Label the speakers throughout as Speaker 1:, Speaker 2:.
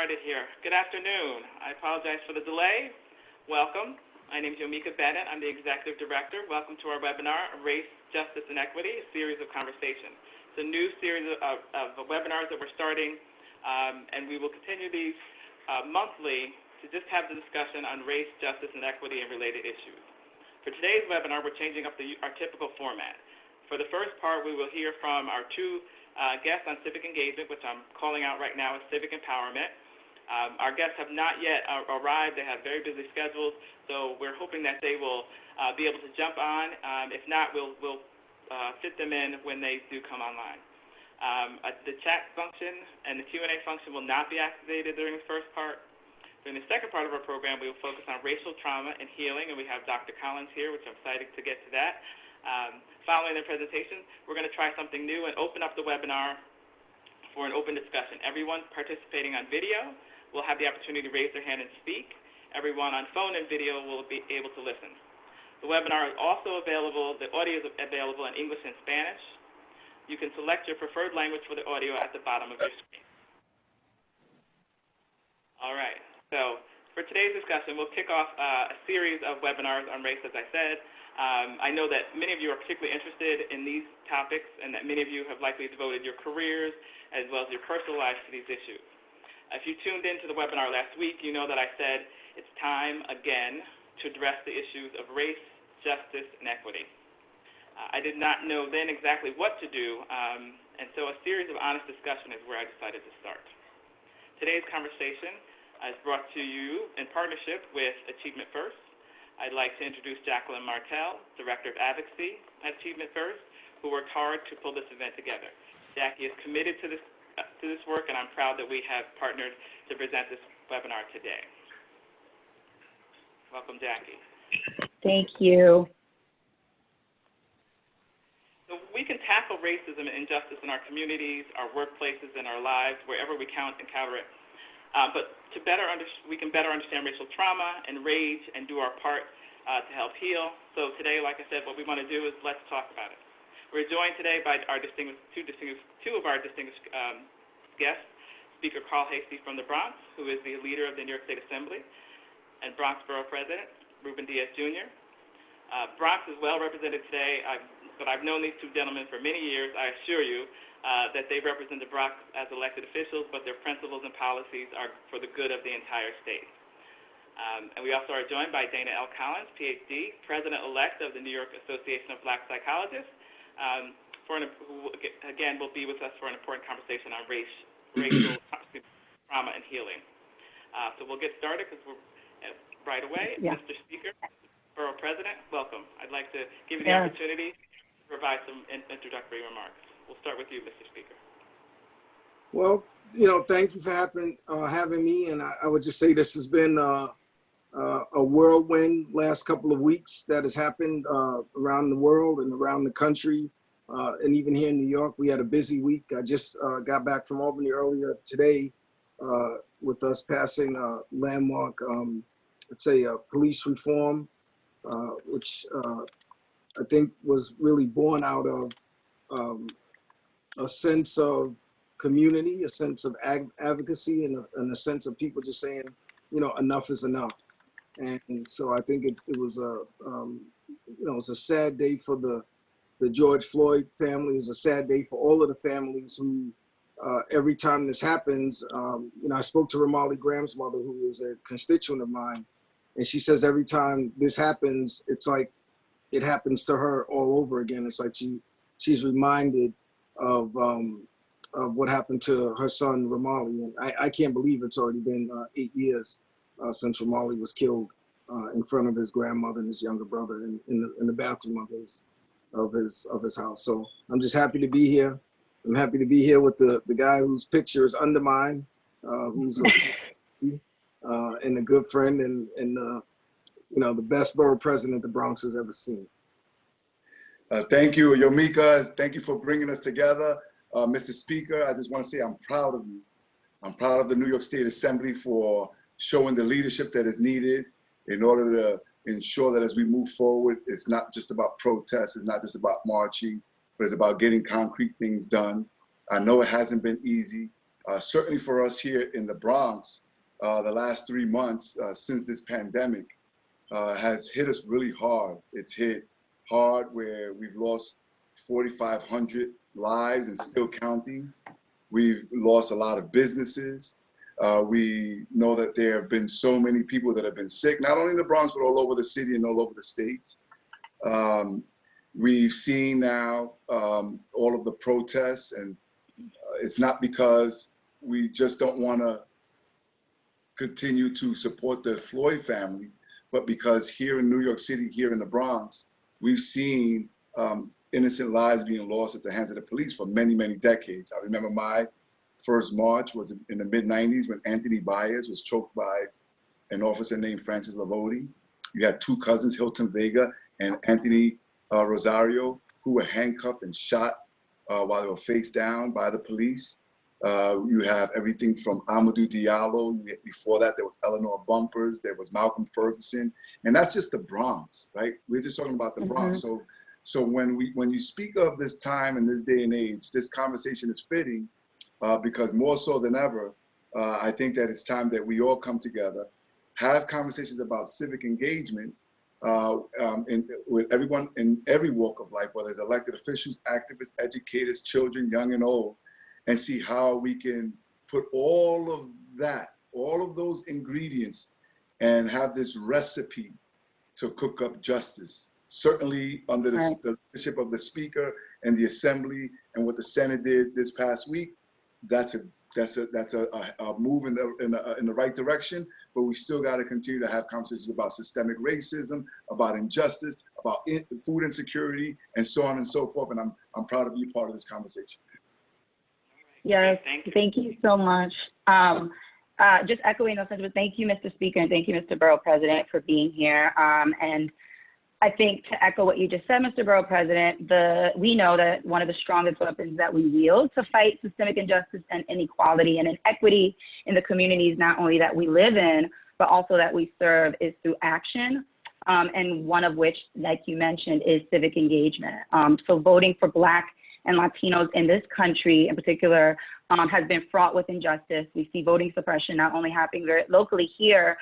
Speaker 1: started here. Good afternoon. I apologize for the delay. Welcome. My name is Yomika Bennett. I'm the Executive Director. Welcome to our webinar, Race, Justice, and Equity, a series of conversation. It's a new series of webinars that we're starting, and we will continue these monthly to just have the discussion on race, justice, and equity and related issues. For today's webinar, we're changing up our typical format. For the first part, we will hear from our two guests on civic engagement, which I'm calling out right now as civic empowerment. Our guests have not yet arrived. They have very busy schedules, so we're hoping that they will be able to jump on. If not, we'll fit them in when they do come online. The chat function and the Q&A function will not be activated during the first part. During the second part of our program, we will focus on racial trauma and healing, and we have Dr. Collins here, which I'm excited to get to that. Following the presentation, we're going to try something new and open up the webinar for an open discussion. Everyone participating on video will have the opportunity to raise their hand and speak. Everyone on phone and video will be able to listen. The webinar is also available, the audio is available in English and Spanish. You can select your preferred language for the audio at the bottom of your screen. All right, so for today's discussion, we'll kick off a series of webinars on race, as I said. I know that many of you are particularly interested in these topics and that many of you have likely devoted your careers as well as your personal lives to these issues. If you tuned into the webinar last week, you know that I said it's time again to address the issues of race, justice, and equity. I did not know then exactly what to do, and so a series of honest discussion is where I decided to start. Today's conversation is brought to you in partnership with Achievement First. I'd like to introduce Jacqueline Martell, Director of Advocacy at Achievement First, who worked hard to pull this event together. Jackie is committed to this work, and I'm proud that we have partnered to present this webinar today. Welcome, Jackie.
Speaker 2: Thank you.
Speaker 1: So we can tackle racism and injustice in our communities, our workplaces, and our lives, wherever we encounter it. But we can better understand racial trauma and rage and do our part to help heal. So today, like I said, what we want to do is let's talk about it. We're joined today by our two of our distinguished guests, Speaker Carl Heastie from the Bronx, who is the leader of the New York State Assembly, and Bronx Borough President, Ruben Diaz, Jr. Bronx is well represented today, but I've known these two gentlemen for many years. I assure you that they represent the Bronx as elected officials, but their principles and policies are for the good of the entire state. And we also are joined by Dana L. Collins, Ph.D., President-elect of the New York Association of Black Psychologists, who, again, will be with us for an important conversation on racial trauma and healing. So we'll get started because we're right away. Yeah. Mr. Speaker, Borough President, welcome. I'd like to give you the opportunity to provide some introductory remarks. We'll start with you, Mr. Speaker.
Speaker 3: Well, thank you for having me, and I would just say this has been a whirlwind last couple of weeks that has happened around the world and around the country, and even here in New York. We had a busy week. I just got back from Albany earlier today with us passing a landmark, let's say, police reform, which I think was really born out of a sense of community, a sense of advocacy, and a sense of people just saying, enough is enough. And so I think it was a sad day for the George Floyd family. It was a sad day for all of the families who, every time this happens, I spoke to Ramali Graham's mother, who is a constituent of mine, and she says every time this happens, it's like it happens to her all over again. It's like she's reminded of what happened to her son, Ramali. And I can't believe it's already been 8 years since Ramali was killed in front of his grandmother and his younger brother in the bathroom of his house. So I'm just happy to be here. I'm happy to be here with the guy whose picture is under mine, who's and a good friend and the best borough president the Bronx has ever seen.
Speaker 4: Thank you, Yomika. Thank you for bringing us together. Mr. Speaker, I just want to say I'm proud of you. I'm proud of the New York State Assembly for showing the leadership that is needed in order to ensure that as we move forward, it's not just about protests, it's not just about marching, but it's about getting concrete things done. I know it hasn't been easy. Certainly for us here in the Bronx, the last 3 months since this pandemic has hit us really hard. It's hit hard where we've lost 4,500 lives and still counting. We've lost a lot of businesses. We know that there have been so many people that have been sick, not only in the Bronx, but all over the city and all over the states. We've seen now all of the protests, and it's not because we just don't want to continue to support the Floyd family, but because here in New York City, here in the Bronx, we've seen innocent lives being lost at the hands of the police for many, many decades. I remember my first march was in the mid-90s when Anthony Diaz was choked by an officer named Francis Lavoti. You had two cousins, Hilton Vega and Anthony Rosario, who were handcuffed and shot while they were face down by the police. You have everything from Amadou Diallo. Before that, there was Eleanor Bumpers. There was Malcolm Ferguson. And that's just the Bronx, right? We're just talking about the Bronx. So when you speak of this time and this day and age, this conversation is fitting because more so than ever, I think that it's time that we all come together, have conversations about civic engagement with everyone in every walk of life, whether it's elected officials, activists, educators, children, young and old, and see how we can put all of that, all of those ingredients, and have this recipe to cook up justice. Certainly under the leadership of the Speaker and the Assembly, and what the Senate did this past week, that's a move in the right direction. But we still got to continue to have conversations about systemic racism, about injustice, about food insecurity, and so on and so forth. And I'm proud to be a part of this conversation.
Speaker 2: Yes, thank you so much. Just echoing those sentiments, thank you, Mr. Speaker, and thank you, Mr. Borough President, for being here. And I think to echo what you just said, Mr. Borough President, we know that one of the strongest weapons that we wield to fight systemic injustice and inequality and inequity in the communities, not only that we live in, but also that we serve, is through action. And one of which, like you mentioned, is civic engagement. So voting for Black and Latinos in this country in particular has been fraught with injustice. We see voting suppression not only happening very locally here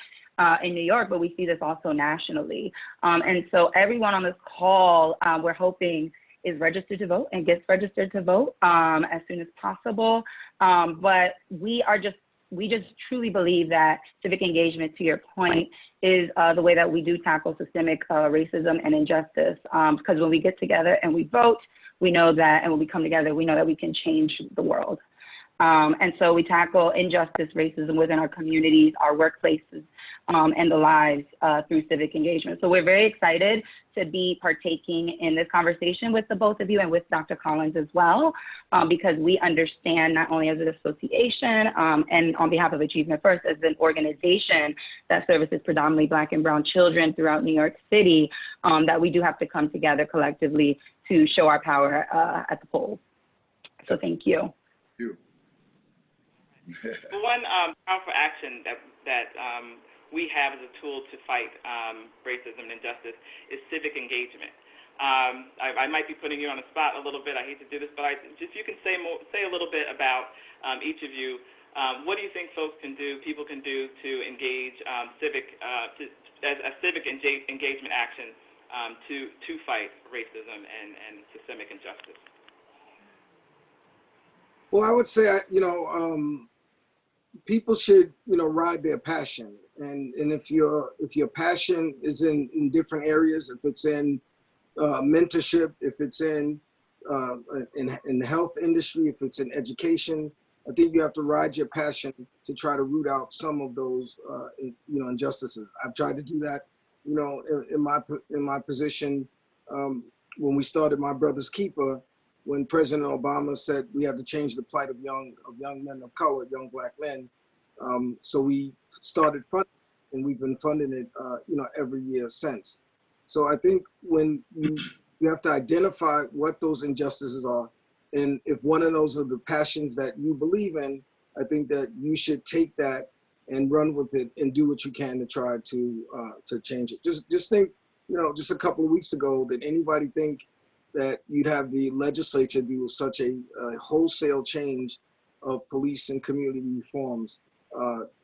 Speaker 2: in New York, but we see this also nationally. And so everyone on this call, we're hoping is registered to vote and gets registered to vote as soon as possible. But we just truly believe that civic engagement, to your point, is the way that we do tackle systemic racism and injustice. Because when we get together and we vote, we know that, and when we come together, we know that we can change the world. And so we tackle injustice, racism within our communities, our workplaces, and the lives through civic engagement. So we're very excited to be partaking in this conversation with the both of you and with Dr. Collins as well, because we understand, not only as an association and on behalf of Achievement First, as an organization that services predominantly Black and brown children throughout New York City, that we do have to come together collectively to show our power at the polls. So thank you.
Speaker 1: One powerful action that we have as a tool to fight racism and injustice is civic engagement. I might be putting you on the spot a little bit. I hate to do this, but you can say a little bit about each of you. What do you think people can do to engage as a civic engagement action to fight racism and systemic injustice?
Speaker 3: Well, I would say, people should, ride their passion. And if your passion is in different areas, if it's in mentorship, if it's in the health industry, if it's in education, I think you have to ride your passion to try to root out some of those, injustices. I've tried to do that, in my position when we started My Brother's Keeper, when President Obama said we had to change the plight of young men of color, young Black men. So we started funding, and we've been funding it, every year since. So I think when you have to identify what those injustices are, and if one of those are the passions that you believe in, I think that you should take that and run with it and do what you can to try to change it. Just think, just a couple of weeks ago, did anybody think that you'd have the legislature do such a wholesale change of police and community reforms,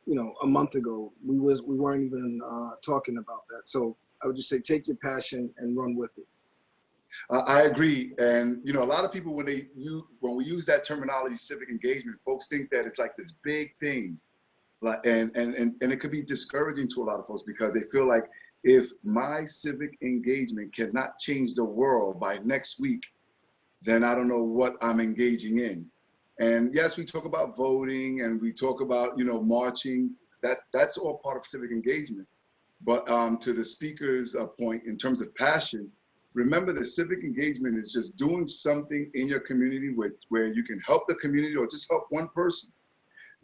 Speaker 3: you know, a month ago. We weren't even talking about that. So I would just say, take your passion and run with it.
Speaker 4: I agree. And, you know, a lot of people, when we use that terminology, civic engagement, folks think that it's like this big thing. And it could be discouraging to a lot of folks because they feel like if my civic engagement cannot change the world by next week, then I don't know what I'm engaging in. And yes, we talk about voting and we talk about, you know, marching. That's all part of civic engagement. But to the speaker's point, in terms of passion, remember that civic engagement is just doing something in your community where you can help the community or just help one person.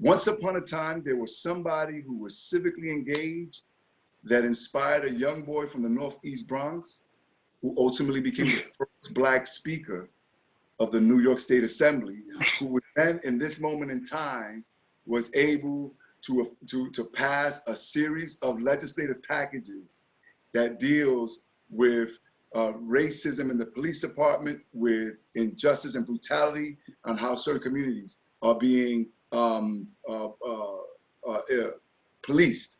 Speaker 4: Once upon a time, there was somebody who was civically engaged that inspired a young boy from the Northeast Bronx, who ultimately became the first Black speaker of the New York State Assembly, who then, in this moment in time, was able to pass a series of legislative packages that deals with racism in the police department, with injustice and brutality on how certain communities are being policed.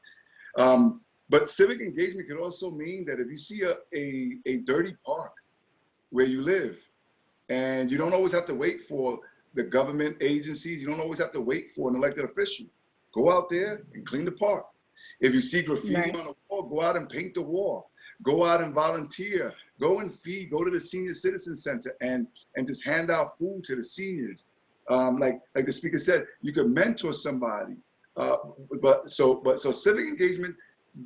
Speaker 4: But civic engagement can also mean that if you see a dirty park where you live, and you don't always have to wait for the government agencies, you don't always have to wait for an elected official. Go out there and clean the park. If you see graffiti on the wall, go out and paint the wall. Go out and volunteer. Go and feed. Go to the Senior Citizen Center and just hand out food to the seniors. Like the speaker said, you could mentor somebody. So civic engagement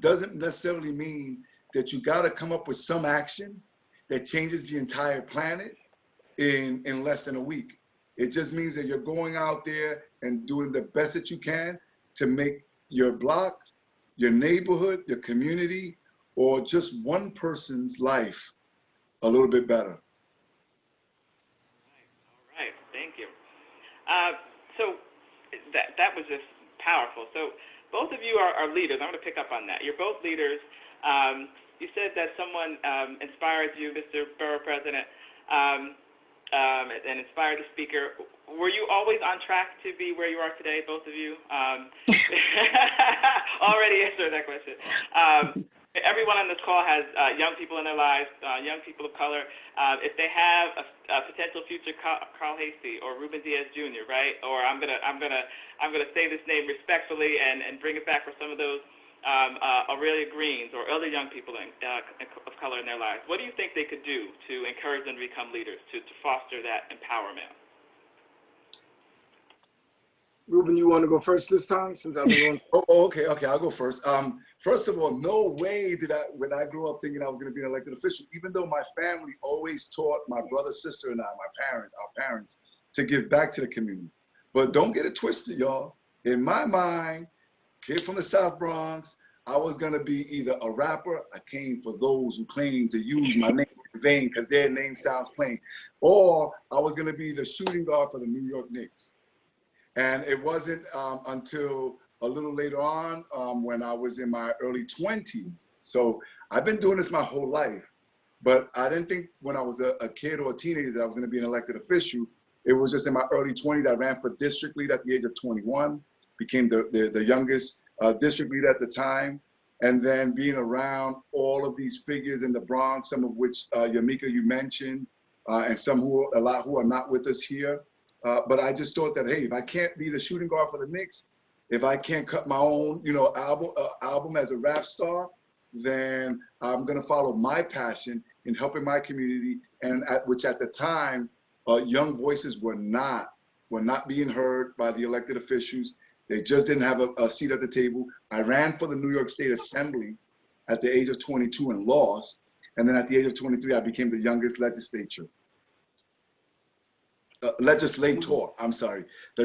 Speaker 4: doesn't necessarily mean that you got to come up with some action that changes the entire planet in less than a week. It just means that you're going out there and doing the best that you can to make your block, your neighborhood, your community, or just one person's life a little bit better.
Speaker 1: All right. Thank you. So that was just powerful. So both of you are leaders. I'm going to pick up on that. You're both leaders. You said that someone inspired you, Mr. Borough President, and inspired the speaker. Were you always on track to be where you are today, both of you? Already answered that question. Everyone on this call has young people in their lives, young people of color. If they have a potential future Carl Heastie or Ruben Diaz Jr., right? Or I'm gonna say this name respectfully and bring it back for some of those Aurelia Greens or other young people of color in their lives. What do you think they could do to encourage them to become leaders, to foster that empowerment?
Speaker 3: Ruben, you want to go first this time, since I've been going?
Speaker 4: Okay, I'll go first. First of all, no way did when I grew up thinking I was going to be an elected official, even though my family always taught my brother, sister, and I, our parents, to give back to the community. But don't get it twisted, y'all. In my mind, kid from the South Bronx, I was going to be either a rapper. I came for those who claim to use my name in vain because their name sounds plain. Or I was going to be the shooting guard for the New York Knicks. And it wasn't until a little later on when I was in my early 20s. So I've been doing this my whole life, but I didn't think when I was a kid or a teenager that I was going to be an elected official. It was just in my early 20s. I ran for district lead at the age of 21, became the youngest district lead at the time. And then being around all of these figures in the Bronx, some of which Yamika, you mentioned, and some who are not with us here. But I just thought that, hey, if I can't be the shooting guard for the Knicks, if I can't cut my own, album as a rap star, then I'm gonna follow my passion in helping my community, and which at the time, young voices were not being heard by the elected officials. They just didn't have a seat at the table. I ran for the New York State Assembly at the age of 22 and lost, and then at the age of 23, I became the youngest legislator, the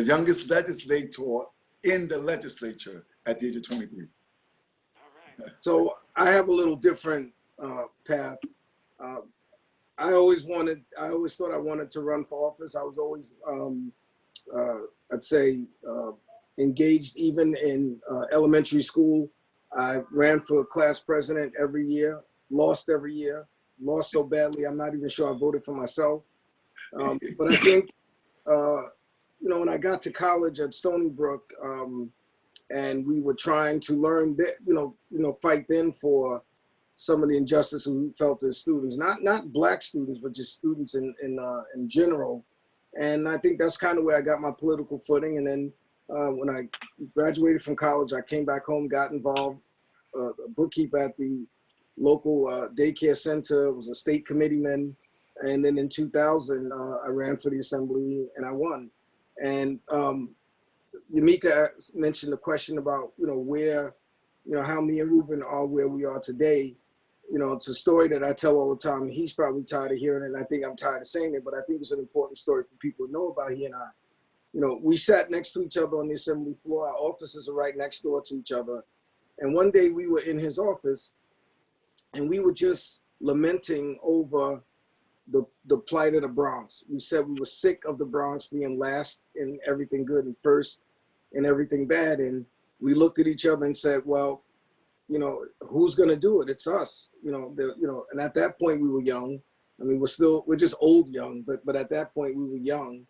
Speaker 4: youngest legislator in the legislature at the age of 23.
Speaker 1: All right.
Speaker 3: So I have a little different path. I always thought I wanted to run for office. I was always, I'd say, engaged even in elementary school. I ran for class president every year, lost every year, lost so badly I'm not even sure I voted for myself. But I think when I got to college at Stony Brook, and we were trying to learn that, fight then for some of the injustices we felt as students, not black students, but just students in general. And I think that's kind of where I got my political footing. And then when I graduated from college, I came back home, got involved, a bookkeeper at the local daycare center, was a state committeeman. And then in 2000, I ran for the assembly and I won. And Yamika mentioned the question about, where, how me and Ruben are where we are today. It's a story that I tell all the time. He's probably tired of hearing it, and I think I'm tired of saying it, but I think it's an important story for people to know about he and I. We sat next to each other on the assembly floor. Our offices are right next door to each other. And one day we were in his office, and we were just lamenting over the plight of the Bronx. We said we were sick of the Bronx being last in everything good and first in everything bad. And we looked at each other and said, well, who's going to do it? It's us, and at that point we were young. I mean, we're just old young, but at that point we were young.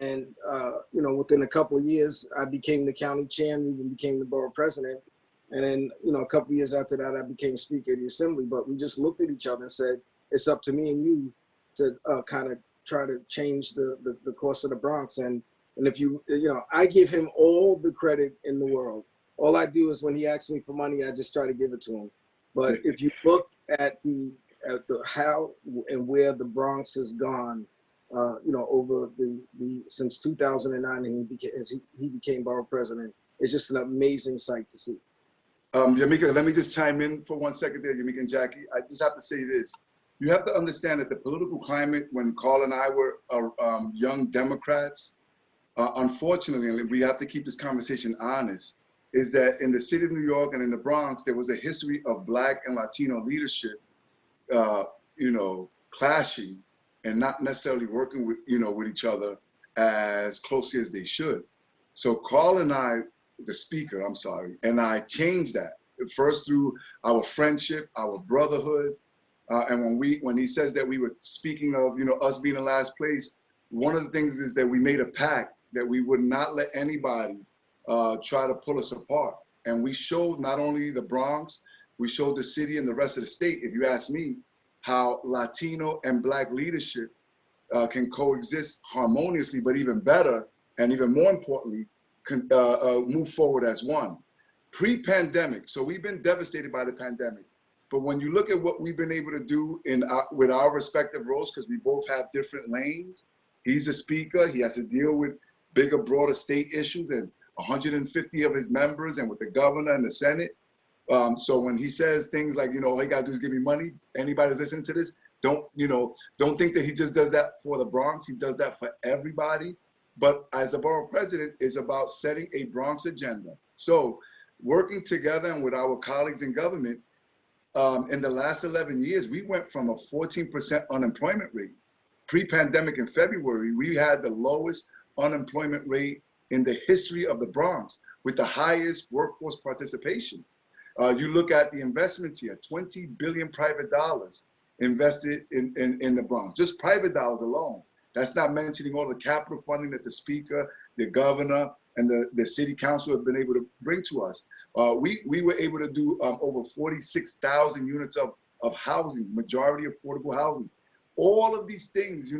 Speaker 3: And, within a couple of years, I became the county chair and even became the borough president. And then, a couple of years after that, I became speaker of the assembly. But we just looked at each other and said, it's up to me and you to kind of try to change the course of the Bronx. And if I give him all the credit in the world. All I do is when he asks me for money, I just try to give it to him. But if you look at the how and where the Bronx has gone, over since 2009, and he became borough president, it's just an amazing sight to see.
Speaker 4: Yamika, let me just chime in for 1 second there, Yamika and Jackie. I just have to say this. You have to understand that the political climate when Carl and I were young Democrats, unfortunately, and we have to keep this conversation honest, is that in the city of New York and in the Bronx, there was a history of Black and Latino leadership, clashing and not necessarily working with each other as closely as they should. So Carl and I, the speaker, and I changed that first through our friendship, our brotherhood, and when he says that we were speaking of us being in last place, one of the things is that we made a pact that we would not let anybody try to pull us apart. And we showed not only the Bronx, we showed the city and the rest of the state, if you ask me, how Latino and Black leadership can coexist harmoniously, but even better, and even more importantly, can move forward as one. Pre-pandemic, so we've been devastated by the pandemic, but when you look at what we've been able to do with our respective roles, because we both have different lanes, he's a speaker, he has to deal with bigger, broader state issues and 150 of his members and with the governor and the Senate. So when he says things like, all he gotta do is give me money, anybody that's listening to this, don't think that he just does that for the Bronx, he does that for everybody. But as the borough president, is about setting a Bronx agenda. So working together and with our colleagues in government, in the last 11 years, we went from a 14% unemployment rate. Pre-pandemic in February, we had the lowest unemployment rate in the history of the Bronx with the highest workforce participation. You look at the investments here, 20 billion private dollars invested in the Bronx, just private dollars alone. That's not mentioning all the capital funding that the speaker, the governor, and the city council have been able to bring to us. We were able to do over 46,000 units of housing, majority affordable housing. All of these things, we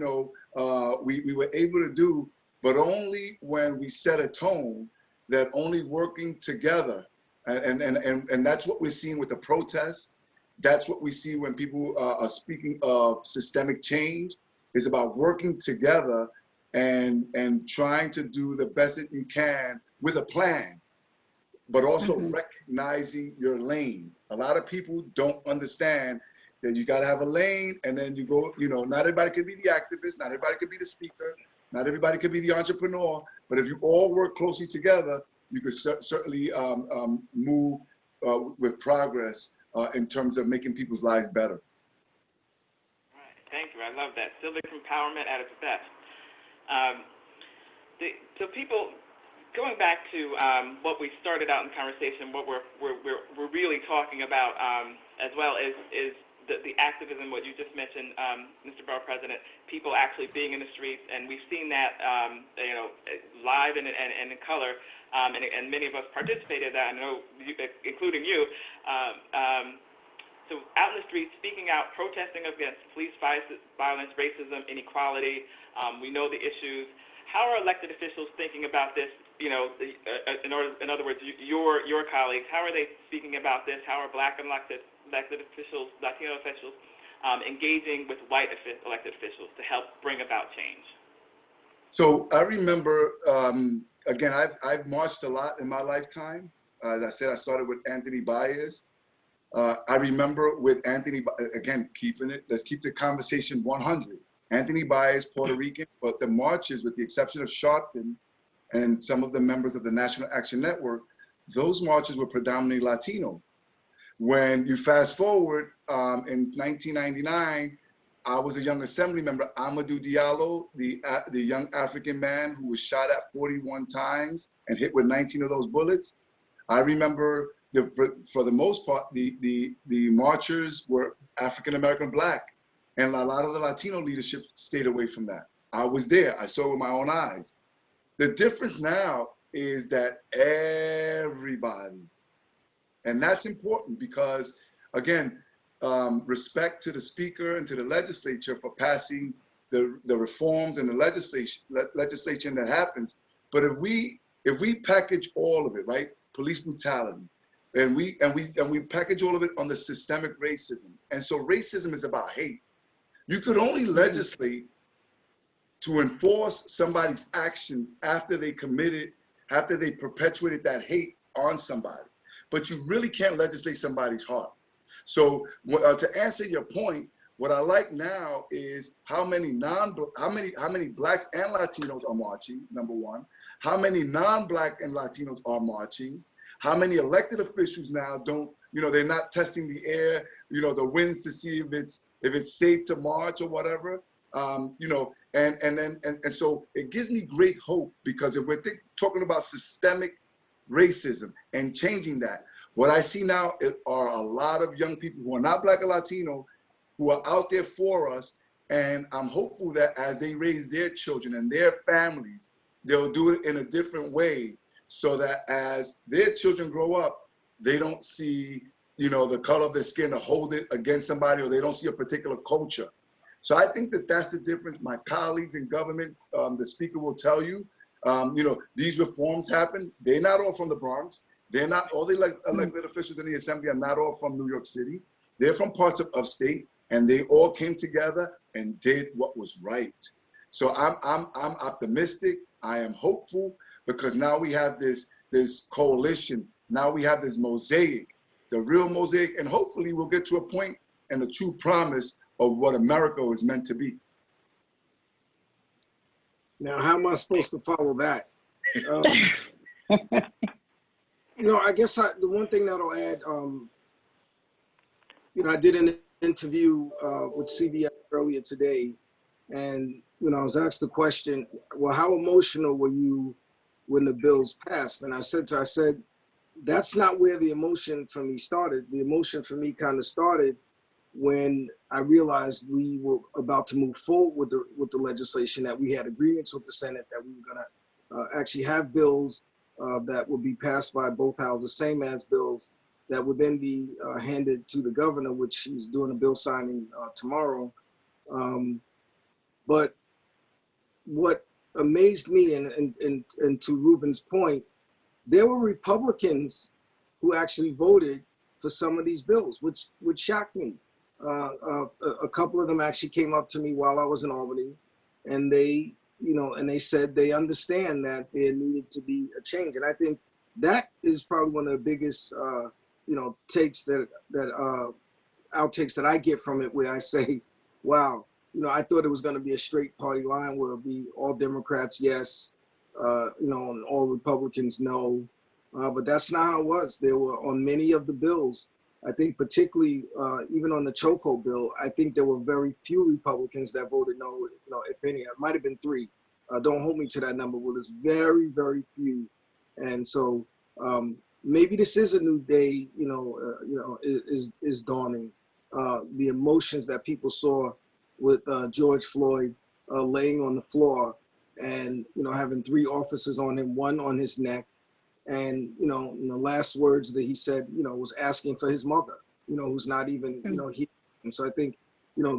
Speaker 4: were able to do, but only when we set a tone that only working together, and that's what we're seeing with the protests. That's what we see when people are speaking of systemic change. It's about working together and trying to do the best that you can with a plan, but also recognizing your lane. A lot of people don't understand that you got to have a lane, and then you go, not everybody could be the activist, not everybody could be the speaker, not everybody could be the entrepreneur, but if you all work closely together, you could certainly move with progress in terms of making people's lives better.
Speaker 1: All right, thank you. I love that. Civic empowerment at its best. So people, going back to what we started out in conversation, what we're really talking about as well is the activism, what you just mentioned, Mr. Borough President, people actually being in the streets, and we've seen that, live and in color, and many of us participated in that, I know, including you. So out in the streets, speaking out, protesting against police violence, racism, inequality. We know the issues. How are elected officials thinking about this? In other words, your colleagues, how are they speaking about this? How are Black elected officials, Latino officials, engaging with white elected officials to help bring about change?
Speaker 4: So I remember, again, I've marched a lot in my lifetime. As I said, I started with Anthony Diaz. I remember with Anthony, again, let's keep the conversation 100. Anthony Diaz, Puerto Rican, but the marches, with the exception of Sharpton and some of the members of the National Action Network, those marches were predominantly Latino. When you fast forward, in 1999, I was a young assembly member, Amadou Diallo, the young African man who was shot at 41 times and hit with 19 of those bullets. I remember, for the most part, the marchers were African-American Black, and a lot of the Latino leadership stayed away from that. I was there, I saw it with my own eyes. The difference now is that everybody, and that's important because, again, respect to the speaker and to the legislature for passing the reforms and the legislation that happens. But if we package all of it, right, police brutality, and we package all of it on the systemic racism, and so racism is about hate. You could only legislate to enforce somebody's actions after they perpetuated that hate on somebody. But you really can't legislate somebody's heart. So to answer your point, what I like now is how many Blacks and Latinos are marching, number one. How many non-Black and Latinos are marching. How many elected officials now they're not testing the air, the winds to see if it's safe to march or whatever. And so it gives me great hope, because if we're talking about systemic racism and changing that, what I see now are a lot of young people who are not Black or Latino who are out there for us. And I'm hopeful that as they raise their children and their families, they'll do it in a different way, so that as their children grow up, they don't see, the color of their skin to hold it against somebody, or they don't see a particular culture. So I think that that's the difference. My colleagues in government, the speaker will tell you, these reforms happen. They're not all from the Bronx. They're not all the elected officials in the assembly are not all from New York City. They're from parts of upstate, and they all came together and did what was right. So I'm optimistic. I am hopeful, because now we have this coalition. Now we have this mosaic, the real mosaic, and hopefully we'll get to a point and the true promise of what America was meant to be.
Speaker 3: Now, how am I supposed to follow that? I guess the one thing that'll add, I did an interview with CBS earlier today, and I was asked the question, well, how emotional were you when the bills passed? And I said, that's not where the emotion for me started. The emotion for me kind of started when I realized we were about to move forward with the legislation, that we had agreements with the Senate that we were going to actually have bills that would be passed by both houses, same as bills that would then be handed to the governor, which he's doing a bill signing tomorrow. But what amazed me, and to Ruben's point, there were Republicans who actually voted for some of these bills, which shocked me. A couple of them actually came up to me while I was in Albany, and they said they understand that there needed to be a change. And I think that is probably one of the biggest, takes outtakes that I get from it, where I say, wow, I thought it was going to be a straight party line where it would be all Democrats, yes, and all Republicans, no. But that's not how it was. There were, on many of the bills, I think particularly even on the Choco bill, I think there were very few Republicans that voted no, if any. It might have been 3. Don't hold me to that number, but it's very, very few. And so maybe this is a new day, is dawning. the emotions that people saw with George Floyd laying on the floor and, having 3 officers on him, 1 on his neck. And, in the last words that he said, was asking for his mother, who's not even, here. And so I think,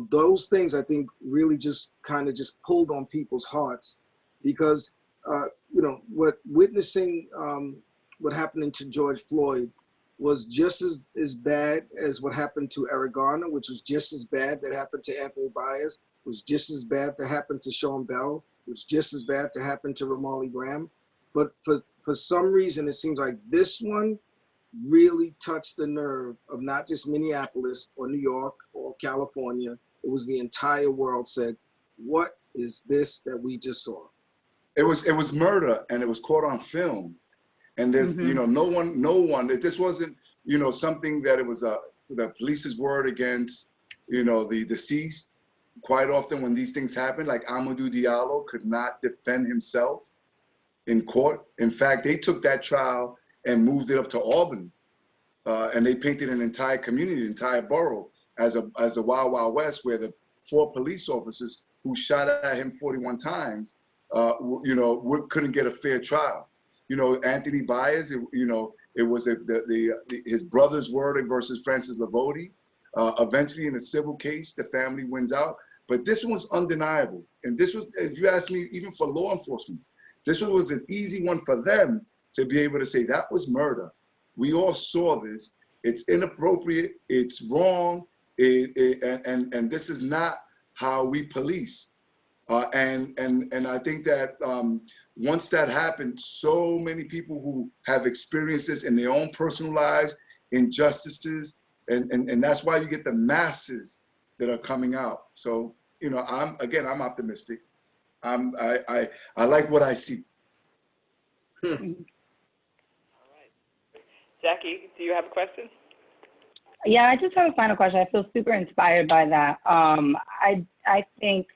Speaker 3: those things I think really just kind of just pulled on people's hearts because, what witnessing what happened to George Floyd was just as bad as what happened to Eric Garner, which was just as bad that happened to Anthony Diaz, was just as bad to happen to Sean Bell, was just as bad to happen to Ramali Graham. But for some reason, it seems like this one really touched the nerve of not just Minneapolis or New York or California. It was the entire world said, what is this that we just saw?
Speaker 4: It was murder, and it was caught on film. And there's, no one, that this wasn't, something that it was the police's word against, the deceased. Quite often when these things happen, like Amadou Diallo could not defend himself in court. In fact, they took that trial and moved it up to Albany. And they painted an entire community, an entire borough as a Wild Wild West, where the 4 police officers who shot at him 41 times, couldn't get a fair trial. Anthony Diaz, it was his brother's word versus Francis Lavodi. Eventually in a civil case, the family wins out. But this one was undeniable. And this was, if you ask me, even for law enforcement, this one was an easy one for them to be able to say that was murder. We all saw this. It's inappropriate. It's wrong. And this is not how we police. And I think that once that happened, so many people who have experienced this in their own personal lives, injustices, and that's why you get the masses that are coming out. So, I'm optimistic. I like what I see.
Speaker 1: All right. Jackie, do you have a question?
Speaker 2: Yeah, I just have a final question. I feel super inspired by that. I think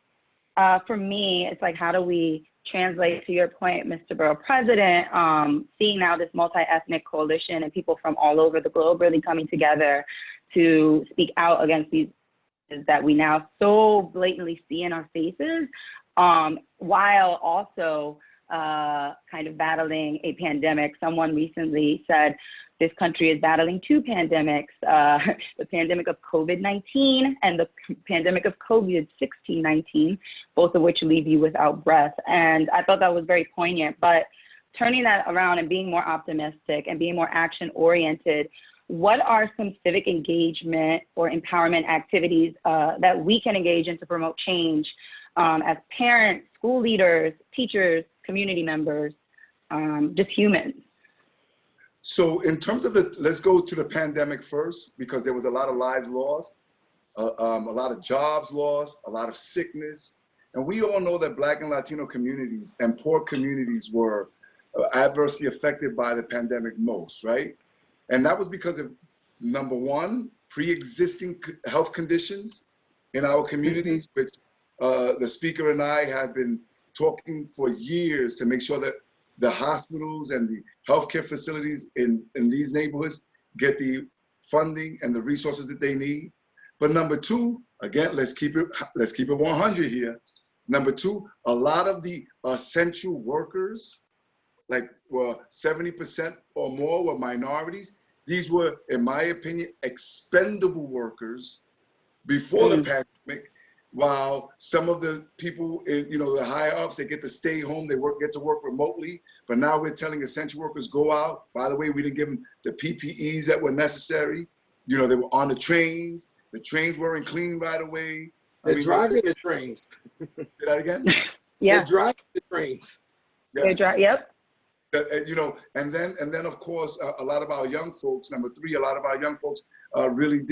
Speaker 2: for me, it's like, how do we translate, to your point, Mr. Borough President, seeing now this multi-ethnic coalition and people from all over the globe really coming together to speak out against these that we now so blatantly see in our faces, while also kind of battling a pandemic. Someone recently said this country is battling 2 pandemics, the pandemic of COVID-19 and the pandemic of COVID-19, both of which leave you without breath. And I thought that was very poignant, but turning that around and being more optimistic and being more action-oriented, what are some civic engagement or empowerment activities that we can engage in to promote change as parents, school leaders, teachers, community members, just humans?
Speaker 4: So in terms of let's go to the pandemic first, because there was a lot of lives lost, a lot of jobs lost, a lot of sickness. And we all know that Black and Latino communities and poor communities were adversely affected by the pandemic most, right? And that was because of, number one, pre-existing health conditions in our communities, which the speaker and I have been talking for years to make sure that the hospitals and the healthcare facilities in these neighborhoods get the funding and the resources that they need. But number two, again, let's keep it 100 here. Number two, a lot of the essential workers, like 70% or more, were minorities. These were, in my opinion, expendable workers before the pandemic, while some of the people in, the higher ups, they get to stay home, they get to work remotely. But now we're telling essential workers, go out. By the way, we didn't give them the PPEs that were necessary. They were on the trains weren't clean right away.
Speaker 3: They're driving the trains.
Speaker 4: Say that again?
Speaker 2: Yeah.
Speaker 3: They're driving the trains.
Speaker 4: Yes.
Speaker 2: Yep.
Speaker 4: And then of course, a lot of our young folks, number three, a lot of our young folks really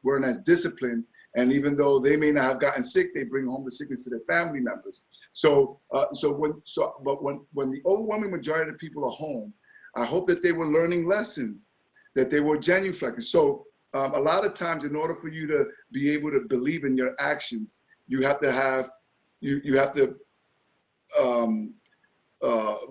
Speaker 4: weren't as disciplined. And even though they may not have gotten sick, they bring home the sickness to their family members. But when the overwhelming majority of the people are home, I hope that they were learning lessons, that they were genuflecting. So a lot of times, in order for you to be able to believe in your actions, you have to have, you have to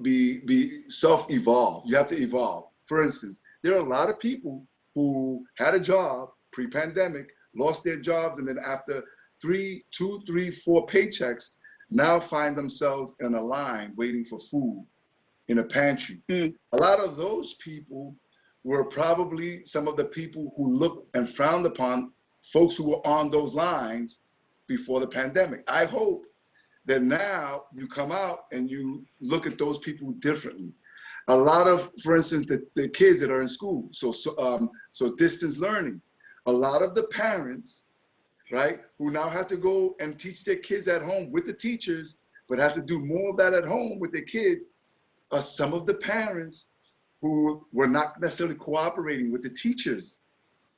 Speaker 4: be self-evolved. You have to evolve. For instance, there are a lot of people who had a job pre-pandemic, lost their jobs, and then after 2, 3, 4 paychecks, now find themselves in a line waiting for food in a pantry. A lot of those people were probably some of the people who looked and frowned upon folks who were on those lines before the pandemic. I hope that now you come out and you look at those people differently. A lot of, for instance, the kids that are in school, so distance learning, a lot of the parents, right, who now have to go and teach their kids at home with the teachers, but have to do more of that at home with their kids, are some of the parents who were not necessarily cooperating with the teachers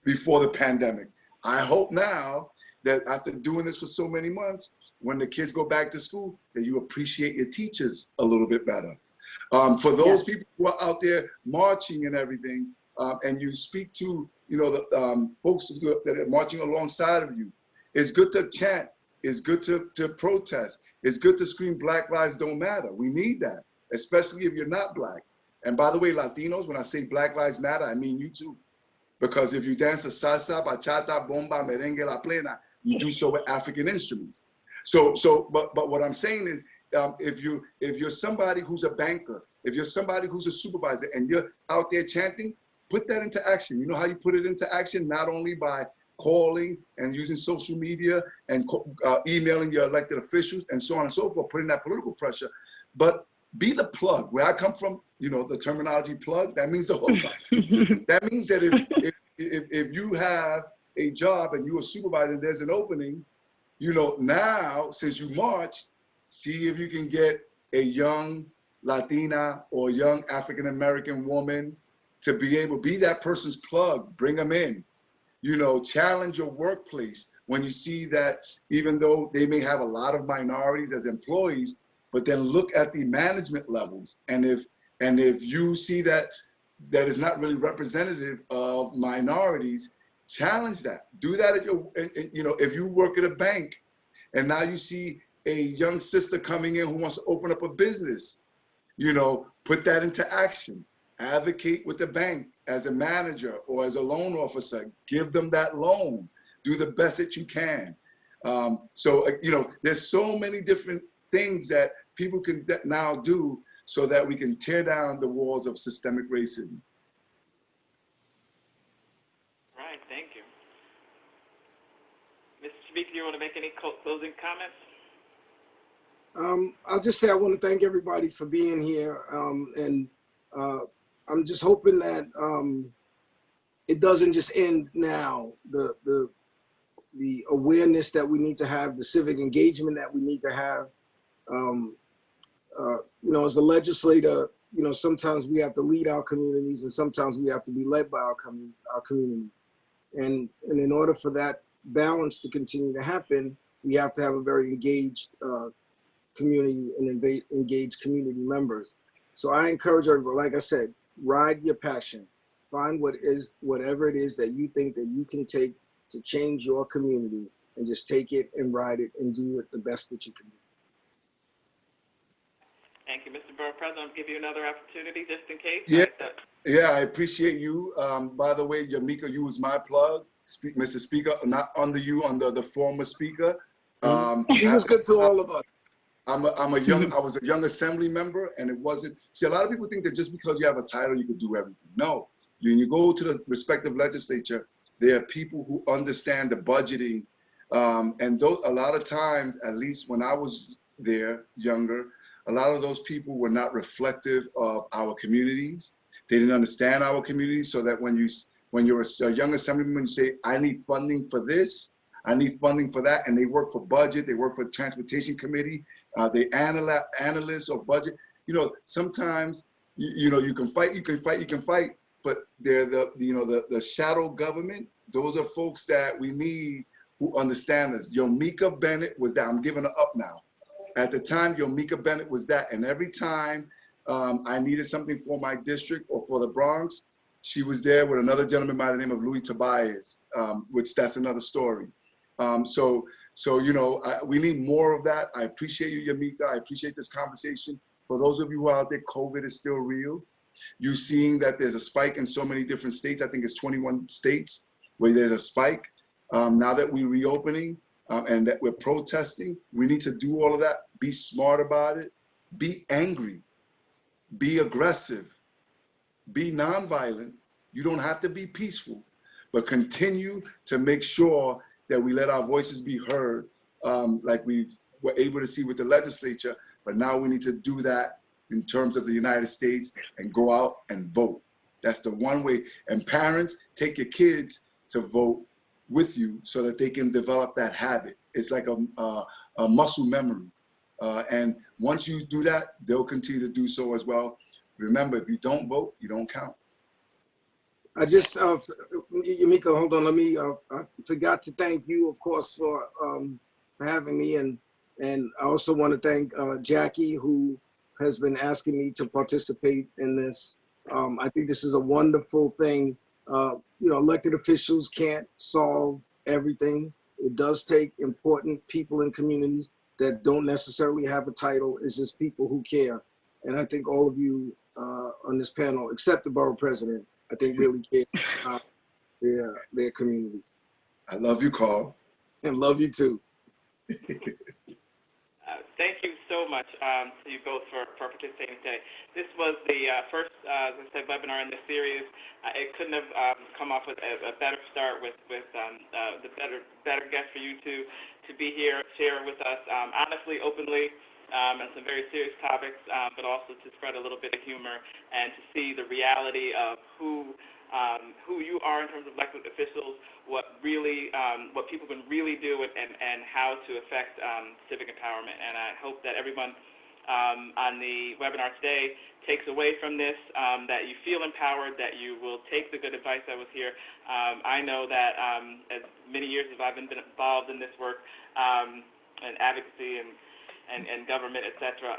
Speaker 4: before the pandemic. I hope now that after doing this for so many months, when the kids go back to school, that you appreciate your teachers a little bit better. For those people who are out there marching and everything, and you speak to, you know, the folks that are marching alongside of you, it's good to chant, it's good to protest, it's good to scream Black Lives Don't Matter. We need that, especially if you're not Black. And by the way, Latinos, when I say Black Lives Matter, I mean you too. Because if you dance the salsa, bachata, bomba, merengue, la plena, you do so with African instruments. But what I'm saying is, if you're somebody who's a banker, if you're somebody who's a supervisor and you're out there chanting, put that into action. You know how you put it into action? Not only by calling and using social media and emailing your elected officials and so on and so forth, putting that political pressure, but be the plug. Where I come from, you know, the terminology plug, that means the hookup. That means that if you have a job and you're a supervisor and there's an opening, you know, now, since you marched, see if you can get a young Latina or young African-American woman to be able to be that person's plug, bring them in. You know, challenge your workplace when you see that even though they may have a lot of minorities as employees, but then look at the management levels. And if you see that is not really representative of minorities, challenge that. Do that at your, you know, if you work at a bank and now you see a young sister coming in who wants to open up a business, you know, put that into action. Advocate with the bank as a manager or as a loan officer. Give them that loan. Do the best that you can. You know, there's so many different things that people can now do so that we can tear down the walls of systemic racism.
Speaker 1: All right, thank you. Mr. Speaker, do you want to make any closing comments?
Speaker 3: I'll just say I want to thank everybody for being here, and I'm just hoping that it doesn't just end now. The awareness that we need to have, the civic engagement that we need to have. You know, as a legislator, you know, sometimes we have to lead our communities and sometimes we have to be led by our communities. And in order for that balance to continue to happen, we have to have a very engaged community and engaged community members. So I encourage everybody, like I said, ride your passion. Find whatever it is that you think that you can take to change your community, and just take it and ride it and do it the best that you can do.
Speaker 1: Thank you, Mr. Borough President. I'll give you another opportunity just in case.
Speaker 4: Yeah, I appreciate you. By the way, Yamika, you was my plug, Mr. Speaker, not under you, under the former speaker.
Speaker 3: He was good to all of us.
Speaker 4: I was a young assembly member, and it wasn't, see, a lot of people think that just because you have a title, you can do everything. No, when you go to the respective legislature, there are people who understand the budgeting, and those, a lot of times, at least when I was there, younger, a lot of those people were not reflective of our communities. They didn't understand our communities, so that when you're a young assemblyman, you say, I need funding for this, I need funding for that, and they work for budget, they work for the transportation committee, they analysts or budget. You know, sometimes, you know, you can fight, but they're the shadow government. Those are folks that we need who understand us. Yomika Bennett was that. I'm giving her up now. At the time, Yomika Bennett was that. And every time I needed something for my district or for the Bronx, she was there with another gentleman by the name of Louis Tobias, which that's another story. So you know, we need more of that. I appreciate you, Yamika. I appreciate this conversation. For those of you who are out there, COVID is still real. You're seeing that there's a spike in so many different states. I think it's 21 states where there's a spike. Now that we're reopening and that we're protesting, we need to do all of that, be smart about it, be angry, be aggressive, be nonviolent. You don't have to be peaceful, but continue to make sure that we let our voices be heard, like we were able to see with the legislature, but now we need to do that in terms of the United States and go out and vote. That's the one way. And parents, take your kids to vote with you so that they can develop that habit. It's like a muscle memory. And once you do that, they'll continue to do so as well. Remember, if you don't vote, you don't count.
Speaker 3: I just, Yamika, hold on. I forgot to thank you, of course, for having me. And I also want to thank Jackie, who has been asking me to participate in this. I think this is a wonderful thing. Elected officials can't solve everything. It does take important people in communities that don't necessarily have a title. It's just people who care. And I think all of you on this panel, except the borough president, I think really care about their communities.
Speaker 4: I love you, Carl.
Speaker 3: And love you too.
Speaker 1: Thank you so much to you both for participating today. This was the first, as I said, webinar in this series. It couldn't have come off with a better start with the better guest for you to be here, share with us honestly, openly, and some very serious topics, but also to spread a little bit of humor and to see the reality of who you are in terms of elected officials, what people can really do, and how to affect civic empowerment. And I hope that everyone on the webinar today takes away from this that you feel empowered, that you will take the good advice that was here. I know that as many years as I've been involved in this work and advocacy and government, et cetera,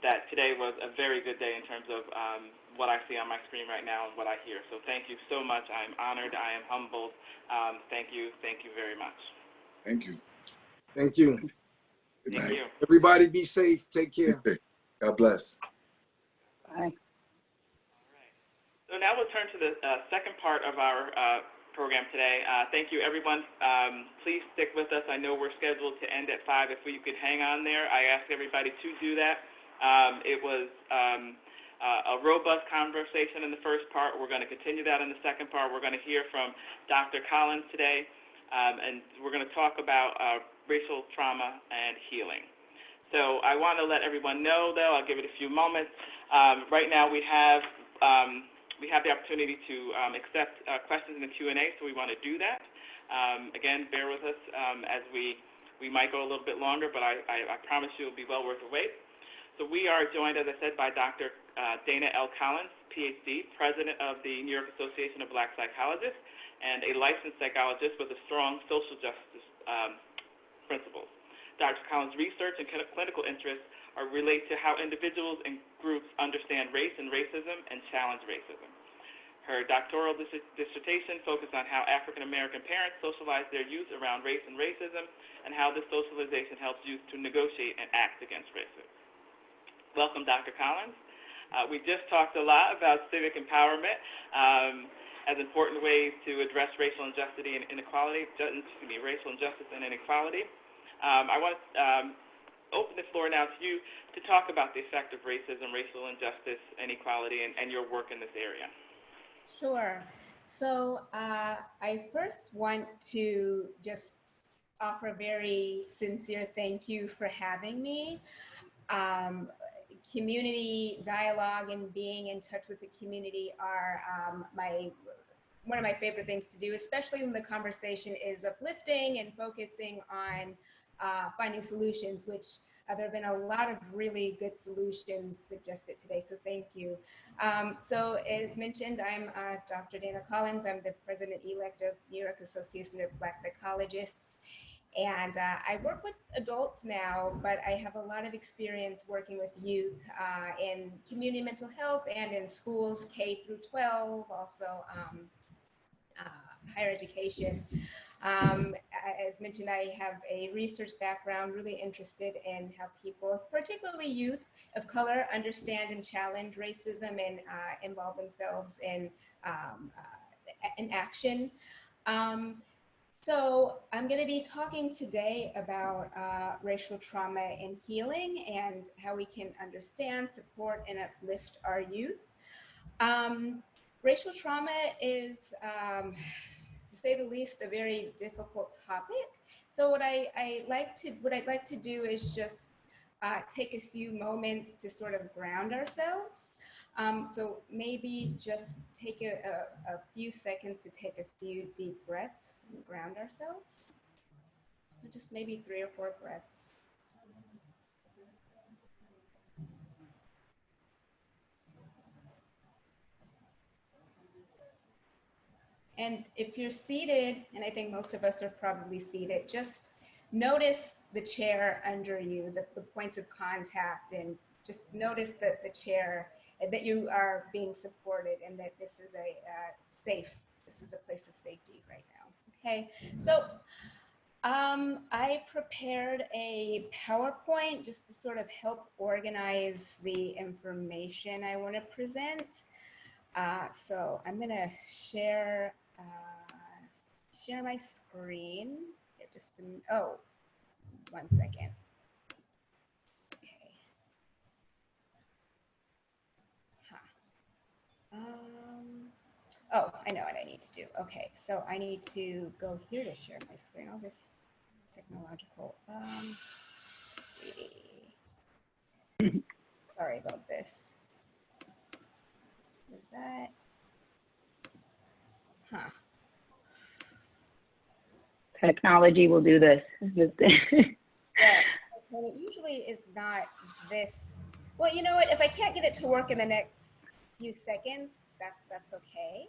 Speaker 1: that today was a very good day in terms of what I see on my screen right now and what I hear. So thank you so much. I am honored. I am humbled. Thank you. Thank you very much.
Speaker 4: Thank you.
Speaker 3: Thank you.
Speaker 4: Good night.
Speaker 1: Thank you.
Speaker 3: Everybody be safe. Take care.
Speaker 4: God bless.
Speaker 2: Bye.
Speaker 1: All right. So now we'll turn to the second part of our program today. Thank you, everyone. Please stick with us. I know we're scheduled to end at 5. If you could hang on there, I ask everybody to do that. It was a robust conversation in the first part. We're going to continue that in the second part. We're going to hear from Dr. Collins today, and we're going to talk about racial trauma and healing. So I want to let everyone know, though, I'll give it a few moments. Right now we have the opportunity to accept questions in the Q&A, so we want to do that. Again, bear with us as we might go a little bit longer, but I promise you it will be well worth the wait. So we are joined, as I said, by Dr. Dana L. Collins, PhD, President of the New York Association of Black Psychologists, and a licensed psychologist with a strong social justice principles. Dr. Collins' research and clinical interests relate to how individuals and groups understand race and racism and challenge racism. Her doctoral dissertation focused on how African American parents socialize their youth around race and racism, and how this socialization helps youth to negotiate and act against racism. Welcome, Dr. Collins. We just talked a lot about civic empowerment as important ways to address racial injustice and inequality. Racial injustice and inequality. I want to open the floor now to you to talk about the effect of racism, racial injustice, inequality, and your work in this area.
Speaker 5: Sure. So I first want to just offer a very sincere thank you for having me. Community dialogue and being in touch with the community are one of my favorite things to do, especially when the conversation is uplifting and focusing on finding solutions, which there have been a lot of really good solutions suggested today, so thank you. So as mentioned, I'm Dr. Dana Collins. I'm the president-elect of New York Association of Black Psychologists. And I work with adults now, but I have a lot of experience working with youth in community mental health and in schools, K through 12, also higher education. As mentioned, I have a research background, really interested in how people, particularly youth of color, understand and challenge racism and involve themselves in action. So I'm going to be talking today about racial trauma and healing and how we can understand, support, and uplift our youth. Racial trauma is, to say the least, a very difficult topic. So what I'd like to do is just take a few moments to sort of ground ourselves. So maybe just take a few seconds to take a few deep breaths and ground ourselves. Just maybe 3 or 4 breaths. And if you're seated, and I think most of us are probably seated, just notice the chair under you, the points of contact, and just notice that the chair, that you are being supported, and that this is this is a place of safety right now. Okay, so I prepared a PowerPoint just to sort of help organize the information I want to present. So I'm going to share my screen. Just oh, 1 second. Okay. Oh, I know what I need to do. Okay, so I need to go here to share my screen. All this technological. Let's see. Sorry about this. There's that. Huh.
Speaker 2: Technology will do this.
Speaker 5: Yeah, okay, it usually is not this. Well, you know what? If I can't get it to work in the next few seconds, that's okay.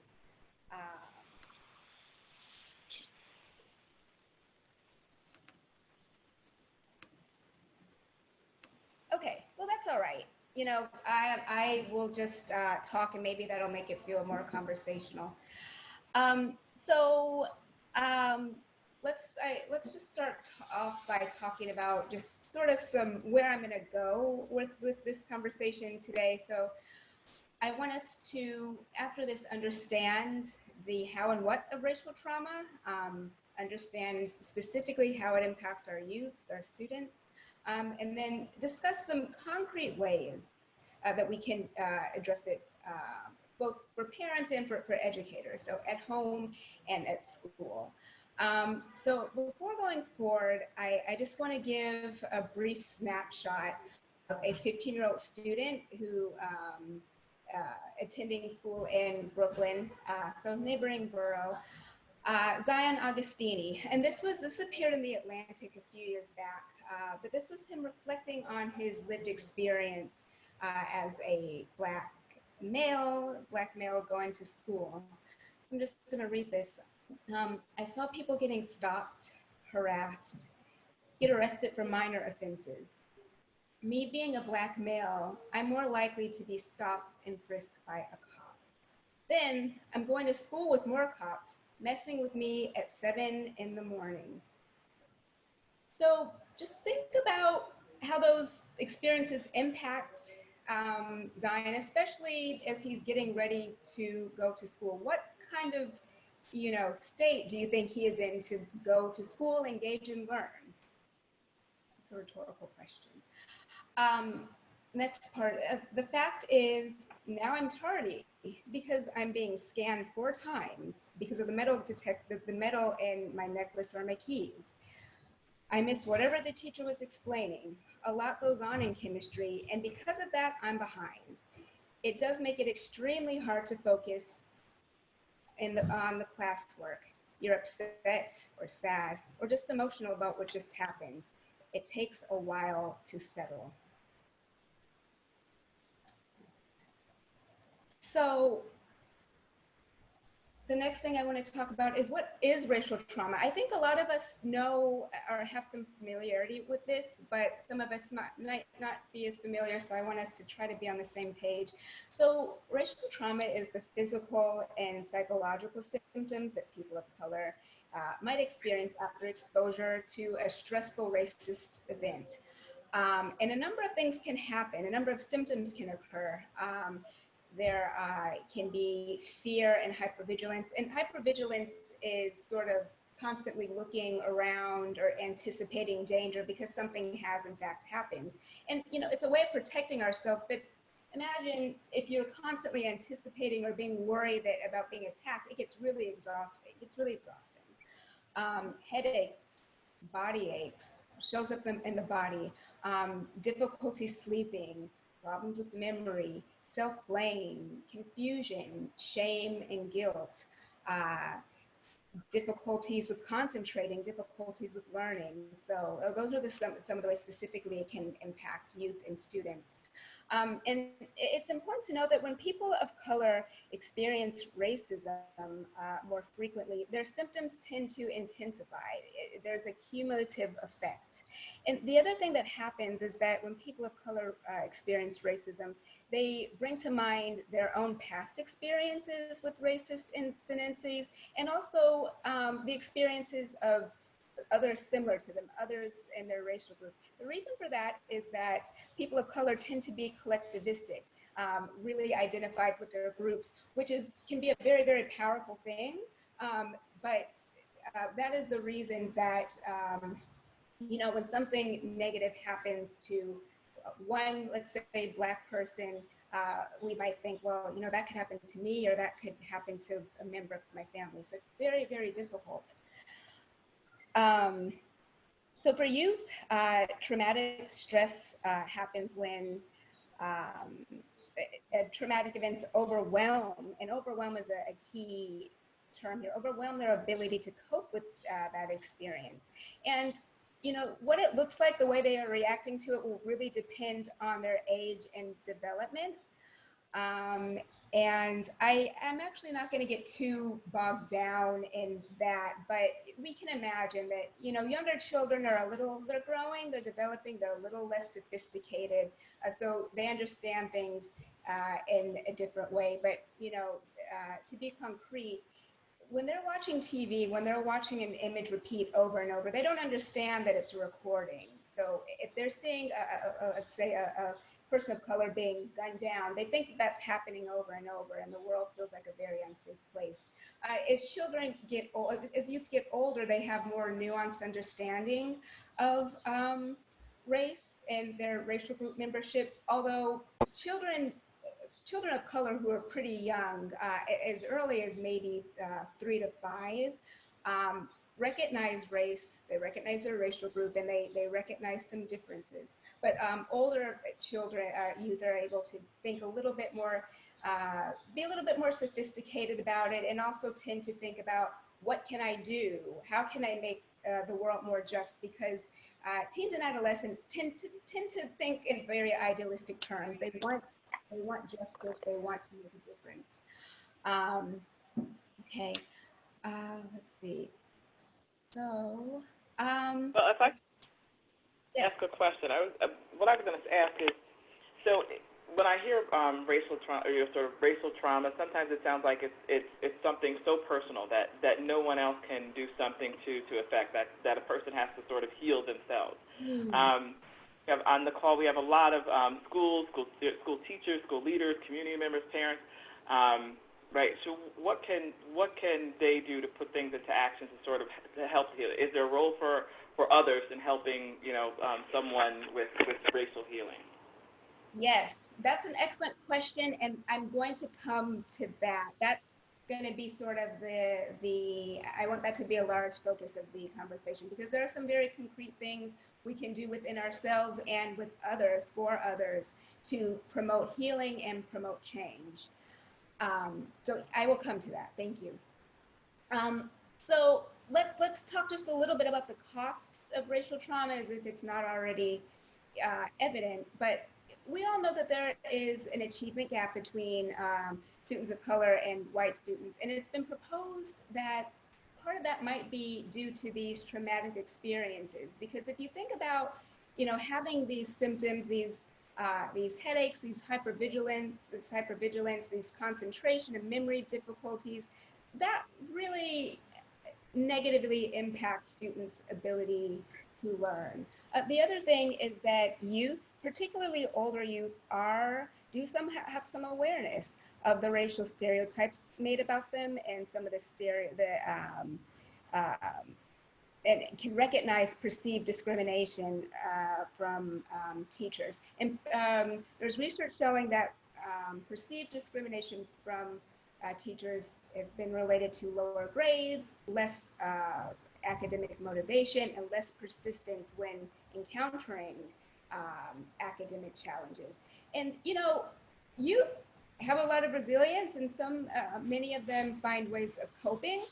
Speaker 5: Okay, well, that's all right. You know, I will just talk, and maybe that'll make it feel more conversational. So let's just start off by talking about just sort of where I'm going to go with this conversation today. So I want us to, after this, understand the how and what of racial trauma, understand specifically how it impacts our youths, our students, and then discuss some concrete ways that we can address it both for parents and for educators, so at home and at school. So before going forward, I just want to give a brief snapshot of a 15-year-old student who attending school in Brooklyn, so neighboring borough, Zion Augustini. And this appeared in the Atlantic a few years back, but this was him reflecting on his lived experience as a black male going to school. I'm just going to read this. I saw people getting stopped, harassed, get arrested for minor offenses. Me being a black male, I'm more likely to be stopped and frisked by a cop. Then I'm going to school with more cops messing with me at 7 in the morning. So just think about how those experiences impact Zion, especially as he's getting ready to go to school. What kind of, state do you think he is in to go to school, engage, and learn? It's a rhetorical question. Next part, the fact is now I'm tardy because I'm being scanned 4 times because of the metal in my necklace or my keys. I missed whatever the teacher was explaining. A lot goes on in chemistry, and because of that, I'm behind. It does make it extremely hard to focus on the classwork. You're upset or sad or just emotional about what just happened. It takes a while to settle. So the next thing I want to talk about is what is racial trauma. I think a lot of us know or have some familiarity with this, but some of us might not be as familiar, so I want us to try to be on the same page. So racial trauma is the physical and psychological symptoms that people of color might experience after exposure to a stressful racist event. And a number of things can happen, a number of symptoms can occur. There can be fear and hypervigilance is sort of constantly looking around or anticipating danger because something has in fact happened. And, you know, it's a way of protecting ourselves, but imagine if you're constantly anticipating or being worried about being attacked, it gets really exhausting. It's really exhausting. Headaches, body aches, shows up in the body, difficulty sleeping, problems with memory, self-blame, confusion, shame and guilt, difficulties with concentrating, difficulties with learning. So those are some of the ways specifically it can impact youth and students. And it's important to know that when people of color experience racism more frequently, their symptoms tend to intensify. There's a cumulative effect. And the other thing that happens is that when people of color experience racism, they bring to mind their own past experiences with racist incidences, and also the experiences of others similar to them, others in their racial group. The reason for that is that people of color tend to be collectivistic, really identified with their groups, which can be a very, very powerful thing. But that is the reason that, you know, when something negative happens to one, let's say, Black person, we might think, well, you know, that could happen to me, or that could happen to a member of my family. So it's very, very difficult. So for youth, traumatic stress happens when traumatic events overwhelm, and overwhelm is a key term here, overwhelm their ability to cope with that experience. And you know, what it looks like, the way they are reacting to it will really depend on their age and development. And I am actually not going to get too bogged down in that, but we can imagine that, you know, younger children are they're growing, they're developing, they're a little less sophisticated. So they understand things in a different way. But, you know, to be concrete, when they're watching TV, when they're watching an image repeat over and over, they don't understand that it's a recording. So if they're seeing, let's say, a person of color being gunned down, they think that's happening over and over, and the world feels like a very unsafe place. As youth get older, they have more nuanced understanding of race and their racial group membership, although children of color who are pretty young, as early as maybe 3 to 5, recognize race, they recognize their racial group, and they recognize some differences. But older children, youth are able to think a little bit more, be a little bit more sophisticated about it, and also tend to think about, what can I do? How can I make the world more just? Because teens and adolescents tend to think in very idealistic terms. They want justice. They want to make a difference. Okay. Let's see. So.
Speaker 1: Well, if I
Speaker 5: Yes.
Speaker 1: ask a question, what I was going to ask is, so when I hear racial trauma, or sort of racial trauma, sometimes it sounds like it's something so personal that no one else can do something to affect that a person has to sort of heal themselves. On the call, we have a lot of school teachers, school leaders, community members, parents. Right. So what can they do to put things into action to sort of to help heal? Is there a role for others in helping, you know, someone with racial healing?
Speaker 5: Yes, that's an excellent question, and I'm going to come to that. That's going to be sort of I want that to be a large focus of the conversation, because there are some very concrete things we can do within ourselves and with others, for others, to promote healing and promote change. So I will come to that. Thank you. So let's talk just a little bit about the costs of racial trauma, as if it's not already evident. But we all know that there is an achievement gap between students of color and white students, and it's been proposed that part of that might be due to these traumatic experiences. Because if you think about, you know, having these symptoms, these headaches, these hypervigilance, these concentration and memory difficulties, that really negatively impacts students' ability to learn. The other thing is that youth, particularly older youth, have some awareness of the racial stereotypes made about them, and some of the and can recognize perceived discrimination from teachers. And there's research showing that perceived discrimination from teachers has been related to lower grades, less academic motivation, and less persistence when encountering academic challenges. And youth have a lot of resilience, and many of them find ways of coping,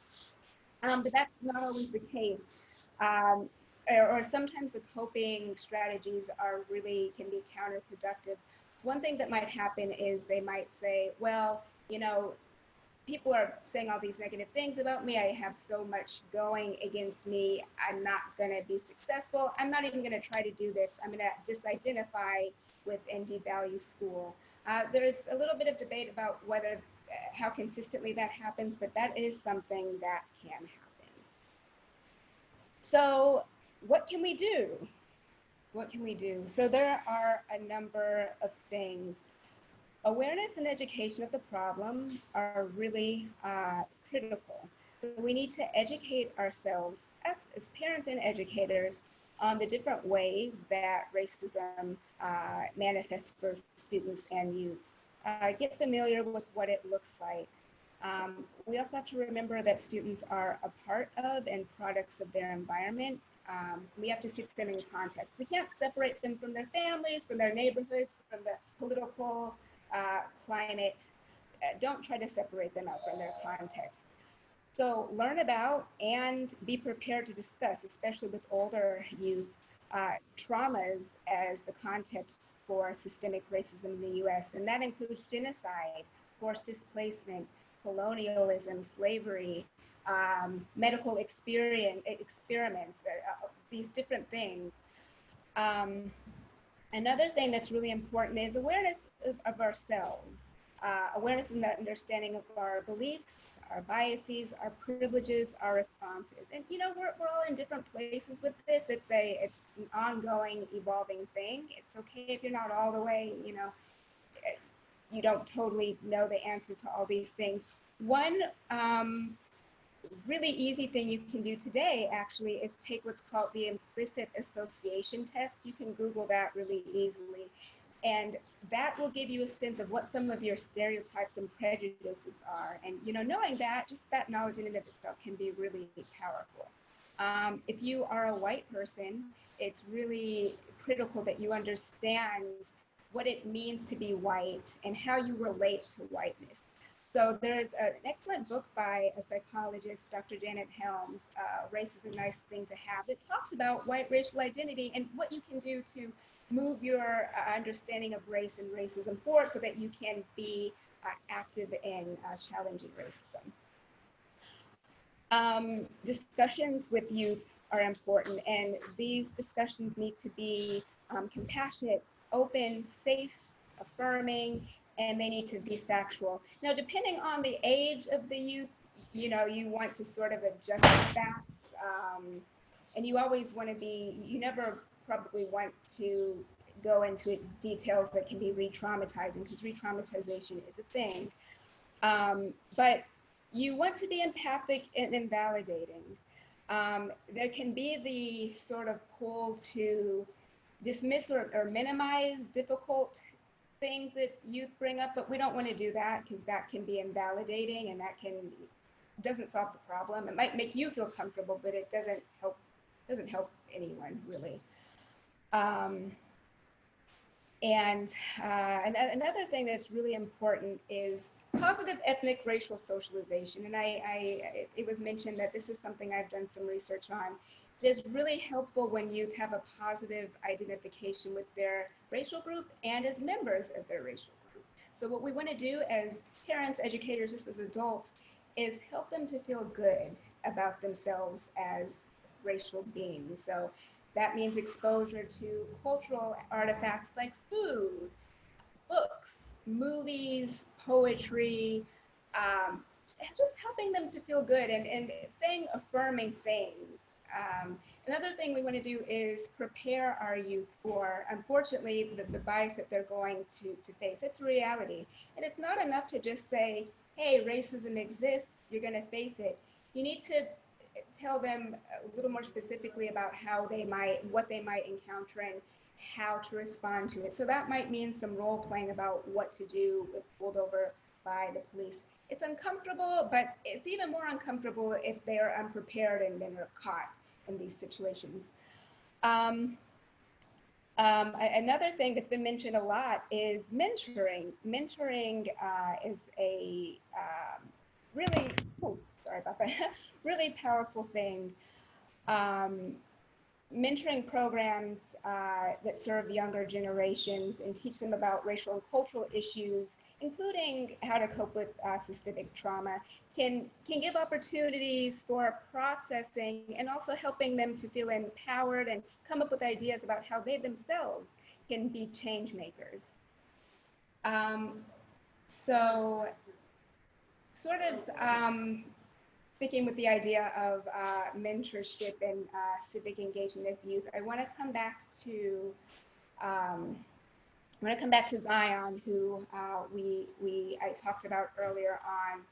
Speaker 5: but that's not always the case. Or sometimes the coping strategies can be counterproductive. One thing that might happen is they might say, well, people are saying all these negative things about me. I have so much going against me. I'm not going to be successful. I'm not even going to try to do this. I'm going to disidentify with and devalue school. There's a little bit of debate about how consistently that happens, but that is something that can happen. So what can we do? What can we do? So there are a number of things. Awareness and education of the problem are really critical. So we need to educate ourselves as parents and educators on the different ways that racism manifests for students and youth. Get familiar with what it looks like. We also have to remember that students are a part of and products of their environment. We have to see them in context. We can't separate them from their families, from their neighborhoods, from the political climate. Don't try to separate them out from their context. So learn about and be prepared to discuss, especially with older youth, traumas as the context for systemic racism in the US. And that includes genocide, forced displacement, colonialism, slavery, medical experiments, these different things. Another thing that's really important is awareness of ourselves, awareness and understanding of our beliefs, our biases, our privileges, our responses. And we're all in different places with this. It's an ongoing, evolving thing. It's okay if you're not all the way, you don't totally know the answer to all these things. One really easy thing you can do today actually is take what's called the implicit association test. You can Google that really easily. And that will give you a sense of what some of your stereotypes and prejudices are. And knowing that, just that knowledge in and of itself can be really powerful. If you are a white person, it's really critical that you understand what it means to be white and how you relate to whiteness. So there's an excellent book by a psychologist, Dr. Janet Helms, Race is a Nice Thing to Have, that talks about white racial identity and what you can do to move your understanding of race and racism forward so that you can be active in challenging racism. Discussions with youth are important, and these discussions need to be compassionate, open, safe, affirming, and they need to be factual. Now, depending on the age of the youth, you want to sort of adjust the facts, and you always want to you never probably want to go into details that can be re-traumatizing, because re-traumatization is a thing. But you want to be empathic and invalidating. There can be the sort of pull to dismiss or minimize difficult things that youth bring up, but we don't want to do that because that can be invalidating and that doesn't solve the problem. It might make you feel comfortable, but it doesn't help anyone really. And another thing that's really important is positive ethnic racial socialization. And it was mentioned that this is something I've done some research on. It is really helpful when youth have a positive identification with their racial group and as members of their racial group. So what we want to do as parents, educators, just as adults, is help them to feel good about themselves as racial beings. So that means exposure to cultural artifacts like food, books, movies, poetry, just helping them to feel good and saying affirming things. Another thing we want to do is prepare our youth for, unfortunately, the bias that they're going to face. It's a reality. And it's not enough to just say, hey, racism exists, you're going to face it. You need to tell them a little more specifically about what they might encounter and how to respond to it. So that might mean some role playing about what to do if pulled over by the police. It's uncomfortable, but it's even more uncomfortable if they are unprepared and then are caught in these situations. Another thing that's been mentioned a lot is mentoring. Mentoring is a really, sorry about that, really powerful thing. Mentoring programs that serve younger generations and teach them about racial and cultural issues, including how to cope with systemic trauma, can give opportunities for processing and also helping them to feel empowered and come up with ideas about how they themselves can be change makers. So sort of sticking with the idea of mentorship and civic engagement of youth, I want to come back to Zion, who I talked about earlier on.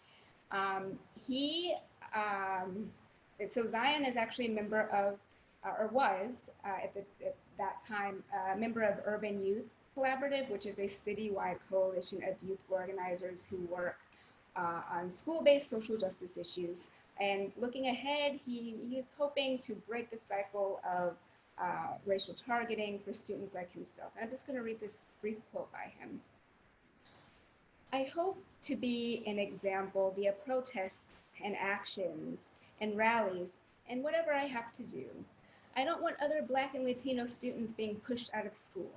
Speaker 5: So Zion is actually a member of, or was at that time, a member of Urban Youth Collaborative, which is a citywide coalition of youth organizers who work on school-based social justice issues. And looking ahead, he is hoping to break the cycle of racial targeting for students like himself. And I'm just going to read this brief quote by him. I hope to be an example via protests and actions and rallies and whatever I have to do. I don't want other Black and Latino students being pushed out of school.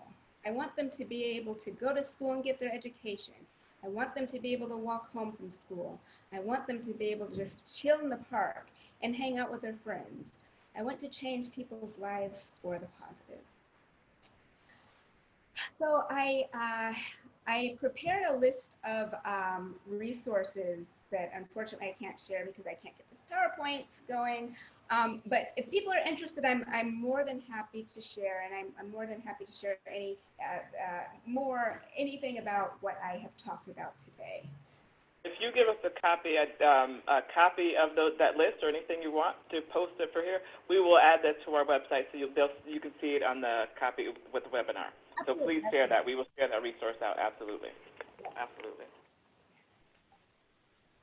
Speaker 5: I want them to be able to go to school and get their education. I want them to be able to walk home from school. I want them to be able to just chill in the park and hang out with their friends. I want to change people's lives for the positive. So I prepared a list of resources that unfortunately I can't share because I can't get this PowerPoint going. But if people are interested, I'm more than happy to share, and I'm more than happy to share anything about what I have talked about today.
Speaker 1: If you give us a copy of that list or anything you want to post it for here, we will add that to our website so you can see it on the copy with the webinar. Absolutely. So please share that. We will share that resource out. Absolutely. Yes. Absolutely.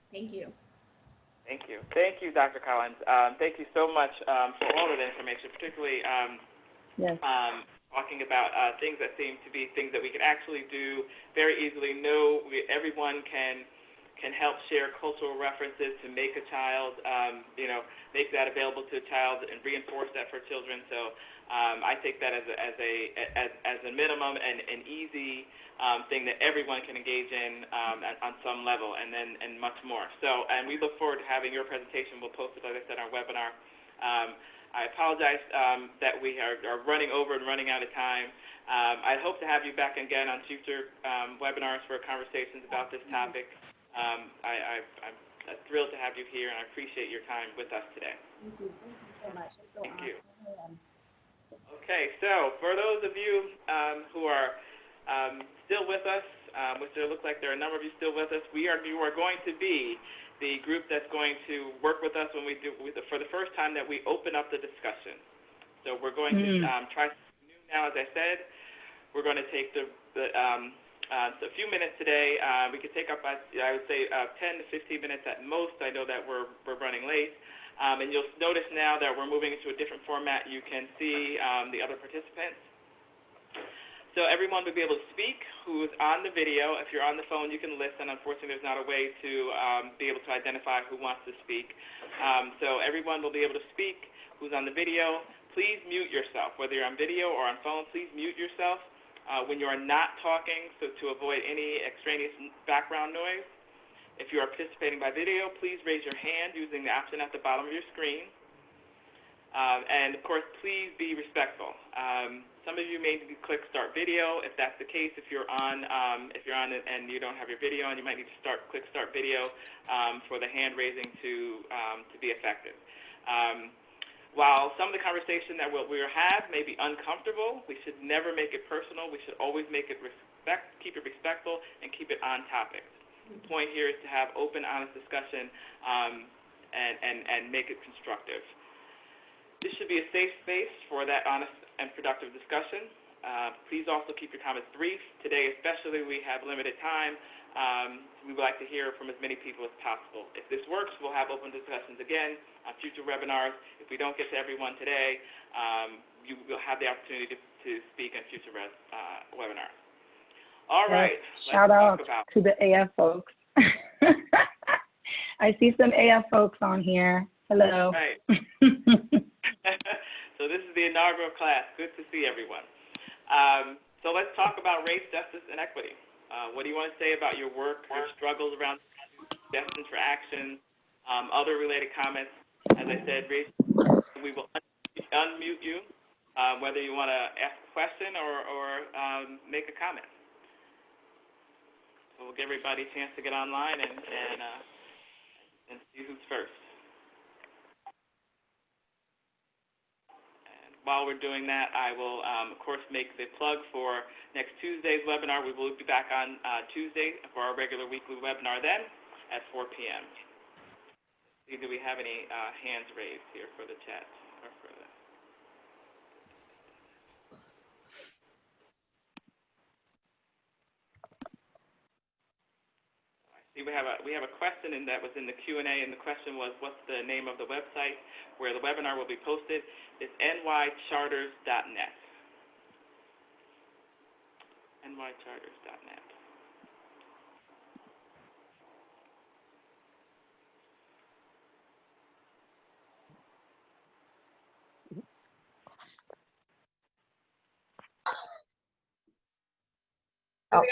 Speaker 5: Thank you.
Speaker 1: Thank you. Thank you, Dr. Collins. Thank you so much for all of the information, particularly talking about things that seem to be things that we can actually do very easily. Everyone can help share cultural references to make a child, make that available to a child and reinforce that for children. So I take that as a minimum and an easy thing that everyone can engage in on some level, and much more. So, and we look forward to having your presentation. We'll post it, like I said, on our webinar. I apologize that we are running over and running out of time. I hope to have you back again on future webinars for conversations about this topic. I'm thrilled to have you here, and I appreciate your time with us today.
Speaker 5: Thank you. Thank you so much. I'm so
Speaker 1: Thank you.
Speaker 5: honored.
Speaker 1: Okay, so for those of you who are still with us, which there looks like there are a number of you still with us, you are going to be the group that's going to work with us when we do, for the first time that we open up the discussion. So we're going to try something new now, as I said. We're going to take so a few minutes today. We could take up, I would say, 10 to 15 minutes at most. I know that we're running late. And you'll notice now that we're moving into a different format. You can see the other participants. So everyone would be able to speak who's on the video. If you're on the phone, you can listen. Unfortunately, there's not a way to be able to identify who wants to speak. So everyone will be able to speak who's on the video. Please mute yourself. Whether you're on video or on phone, please mute yourself when you are not talking, so to avoid any extraneous background noise. If you are participating by video, please raise your hand using the option at the bottom of your screen. And of course, please be respectful. Some of you may need to click Start Video. If that's the case, if you're on and you don't have your video on, you might need to click Start Video for the hand raising to be effective. While some of the conversation that we'll have may be uncomfortable, we should never make it personal. We should always make it keep it respectful and keep it on topic. The point here is to have open, honest discussion and make it constructive. This should be a safe space for that honest and productive discussion. Please also keep your comments brief. Today especially, we have limited time. We would like to hear from as many people as possible. If this works, we'll have open discussions again on future webinars. If we don't get to everyone today, you will have the opportunity to speak in future webinars. All right.
Speaker 2: Shout out to the AF folks. I see some AF folks on here. Hello.
Speaker 1: Right. So this is the inaugural class. Good to see everyone. So let's talk about race, justice, and equity. What do you want to say about your work, your struggles around suggestions for action, other related comments? As I said, race, we will unmute you, whether you want to ask a question or make a comment. So we'll give everybody a chance to get online and see who's first. And while we're doing that, I will, of course, make the plug for next Tuesday's webinar. We will be back on Tuesday for our regular weekly webinar then at 4 p.m. See, do we have any hands raised here for the chat or for the? We have a question that was in the Q&A, and the question was, what's the name of the website where the webinar will be posted? It's nycharters.net. nycharters.net.
Speaker 2: Oh.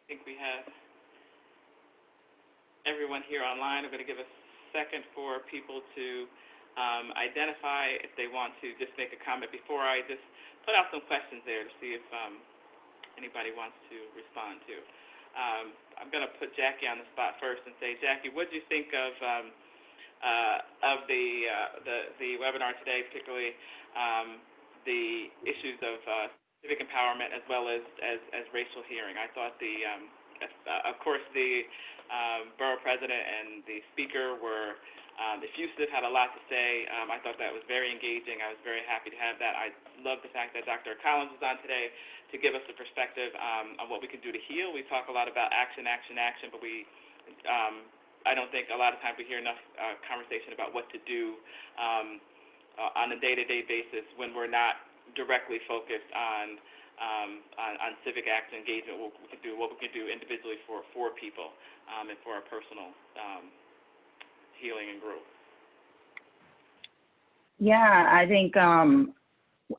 Speaker 1: I think we have everyone here online. I'm going to give a second for people to identify if they want to just make a comment before I just put out some questions there to see if anybody wants to respond to. I'm going to put Jackie on the spot first and say, Jackie, what did you think of the webinar today, particularly the issues of civic empowerment as well as racial hearing? I thought of course, the borough president and the speaker were effusive, had a lot to say. I thought that was very engaging. I was very happy to have that. I love the fact that Dr. Collins was on today to give us a perspective on what we can do to heal. We talk a lot about action, but I don't think a lot of times we hear enough conversation about what to do on a day-to-day basis when we're not directly focused on civic action engagement, what we can do individually for people and for our personal healing and growth.
Speaker 2: Yeah, I think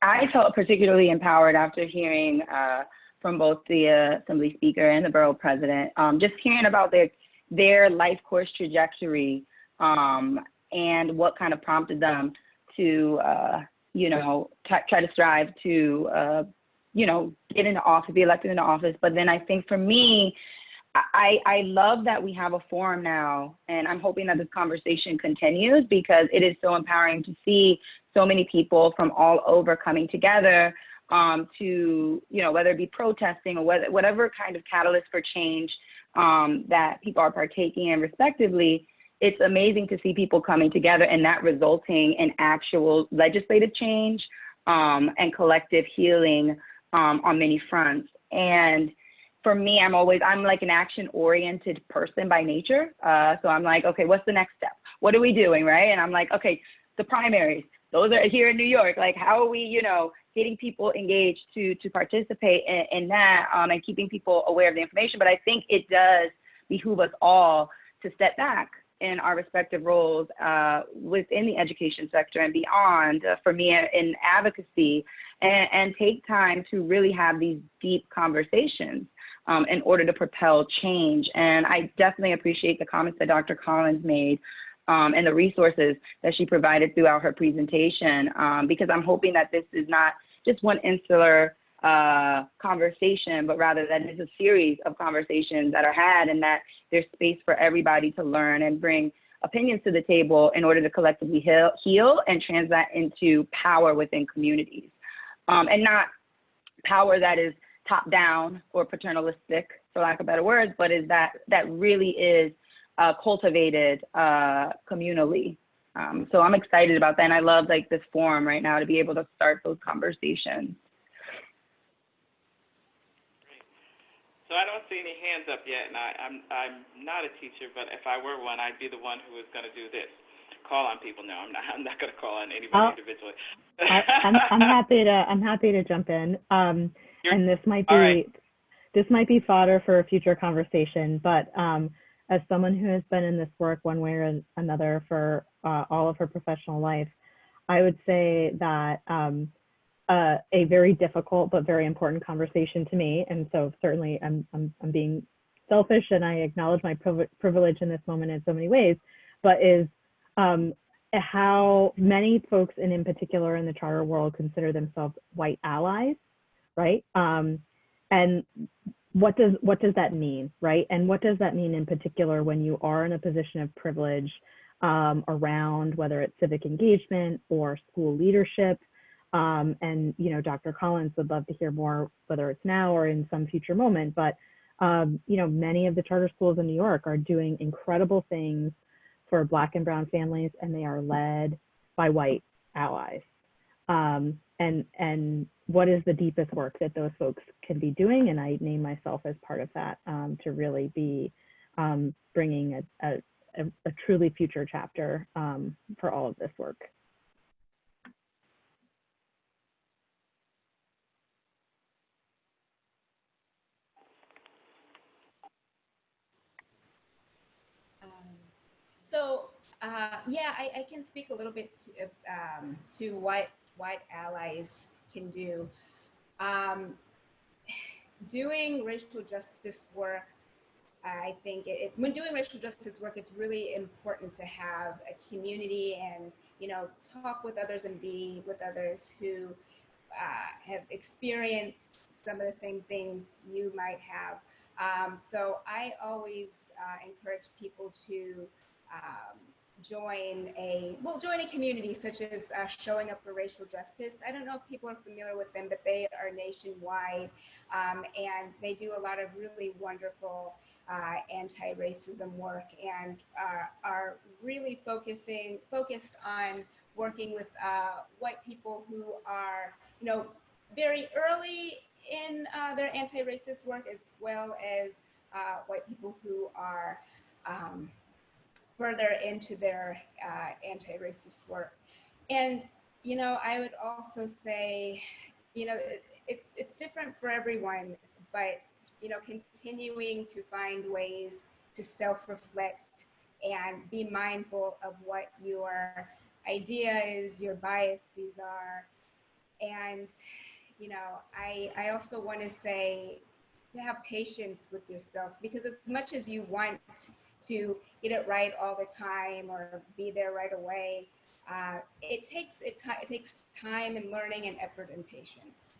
Speaker 2: I felt particularly empowered after hearing from both the Assembly Speaker and the Borough President, just hearing about their life course trajectory and what kind of prompted them to, try to strive to, get into office, be elected into office. But then I think for me, I love that we have a forum now, and I'm hoping that this conversation continues because it is so empowering to see so many people from all over coming together to, whether it be protesting or whatever kind of catalyst for change that people are partaking in respectively. It's amazing to see people coming together and that resulting in actual legislative change and collective healing on many fronts. And for me, I'm like an action-oriented person by nature. So I'm like, okay, what's the next step? What are we doing, right? And I'm like, okay, the primaries, those are here in New York. Like, how are we, getting people engaged to participate in that and keeping people aware of the information? But I think it does behoove us all to step back in our respective roles within the education sector and beyond, for me in advocacy, and take time to really have these deep conversations in order to propel change. And I definitely appreciate the comments that Dr. Collins made and the resources that she provided throughout her presentation, because I'm hoping that this is not just one insular conversation, but rather that it's a series of conversations that are had, and that there's space for everybody to learn and bring opinions to the table in order to collectively heal and translate into power within communities. And not power that is top down or paternalistic, for lack of better words, but is that really is cultivated communally. So I'm excited about that. And I love like this forum right now to be able to start those conversations.
Speaker 1: So I don't see any hands up yet, and I'm not a teacher, but if I were one, I'd be the one who is going to do this. Call on people. No, I'm not going to call on anybody individually.
Speaker 6: I'm happy to jump in. And this might be fodder for a future conversation, but as someone who has been in this work one way or another for all of her professional life, I would say that a very difficult but very important conversation to me, and so certainly I'm being selfish and I acknowledge my privilege in this moment in so many ways, but is how many folks, and in particular in the charter world, consider themselves white allies, right? And what does that mean, right? And what does that mean in particular when you are in a position of privilege around whether it's civic engagement or school leadership? And you know, Dr. Collins would love to hear more, whether it's now or in some future moment, but you know, many of the charter schools in New York are doing incredible things for Black and brown families, and they are led by white allies. And what is the deepest work that those folks can be doing? And I name myself as part of that, to really be bringing a truly future chapter for all of this work.
Speaker 5: Yeah, I can speak a little bit to what allies can do. Doing racial justice work, I think when doing racial justice work, it's really important to have a community and, you know, talk with others and be with others who have experienced some of the same things you might have. So I always encourage people to join a community such as Showing Up for Racial Justice. I don't know if people are familiar with them, but they are nationwide, and they do a lot of really wonderful anti-racism work, and are really focused on working with white people who are, you know, very early in their anti-racist work, as well as white people who are further into their anti-racist work. And, you know, I would also say, you know, it's different for everyone, but, you know, continuing to find ways to self-reflect and be mindful of what your ideas, your biases are. And, you know, I also want to say to have patience with yourself, because as much as you want to get it right all the time or be there right away, it takes time and learning and effort and patience.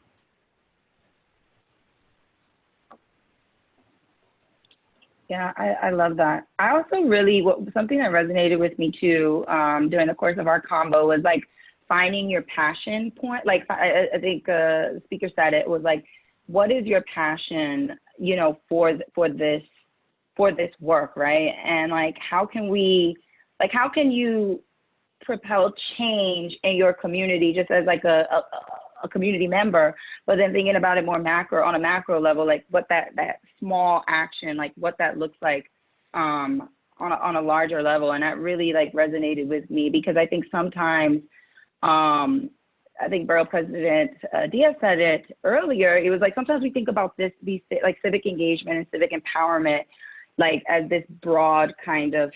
Speaker 2: Yeah, I love that. I also really, something that resonated with me too during the course of our combo was like finding your passion point. Like I think the speaker said it was like, what is your passion, you know, for this work, right? And like, how can you propel change in your community just as like a community member, but then thinking about it more on a macro level, like what that small action, like what that looks like on a larger level. And that really like resonated with me, because I think sometimes, I think Borough President Diaz said it earlier, it was like sometimes we think about these like civic engagement and civic empowerment like as this broad kind of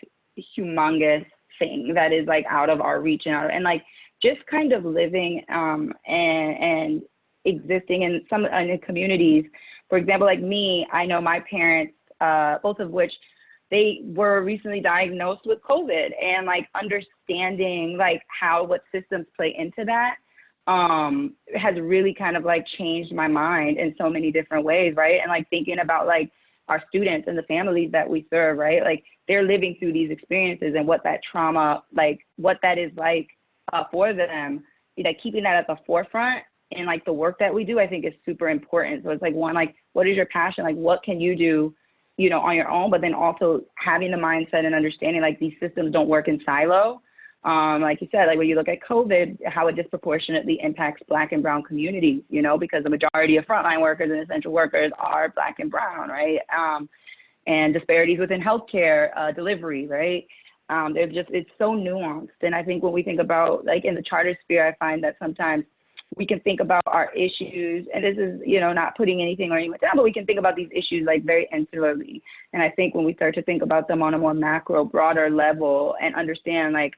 Speaker 2: humongous thing that is like out of our reach and like just kind of living and existing in in communities. For example, like me, I know my parents, both of which they were recently diagnosed with COVID, and like understanding like what systems play into that has really kind of like changed my mind in so many different ways, right? And like thinking about like our students and the families that we serve, right? Like they're living through these experiences and what that trauma, like what that is like for them, like keeping that at the forefront and like the work that we do, I think is super important. So it's like, one, like, what is your passion? Like, what can you do, you know, on your own, but then also having the mindset and understanding like these systems don't work in silo. Like you said, like when you look at COVID, how it disproportionately impacts Black and Brown communities, you know, because the majority of frontline workers and essential workers are Black and Brown, right? And disparities within healthcare delivery, right? There's just, it's so nuanced. And I think when we think about, like in the charter sphere, I find that sometimes we can think about our issues, and this is, you know, not putting anything or anyone down, but we can think about these issues like very insularly. And I think when we start to think about them on a more macro, broader level and understand like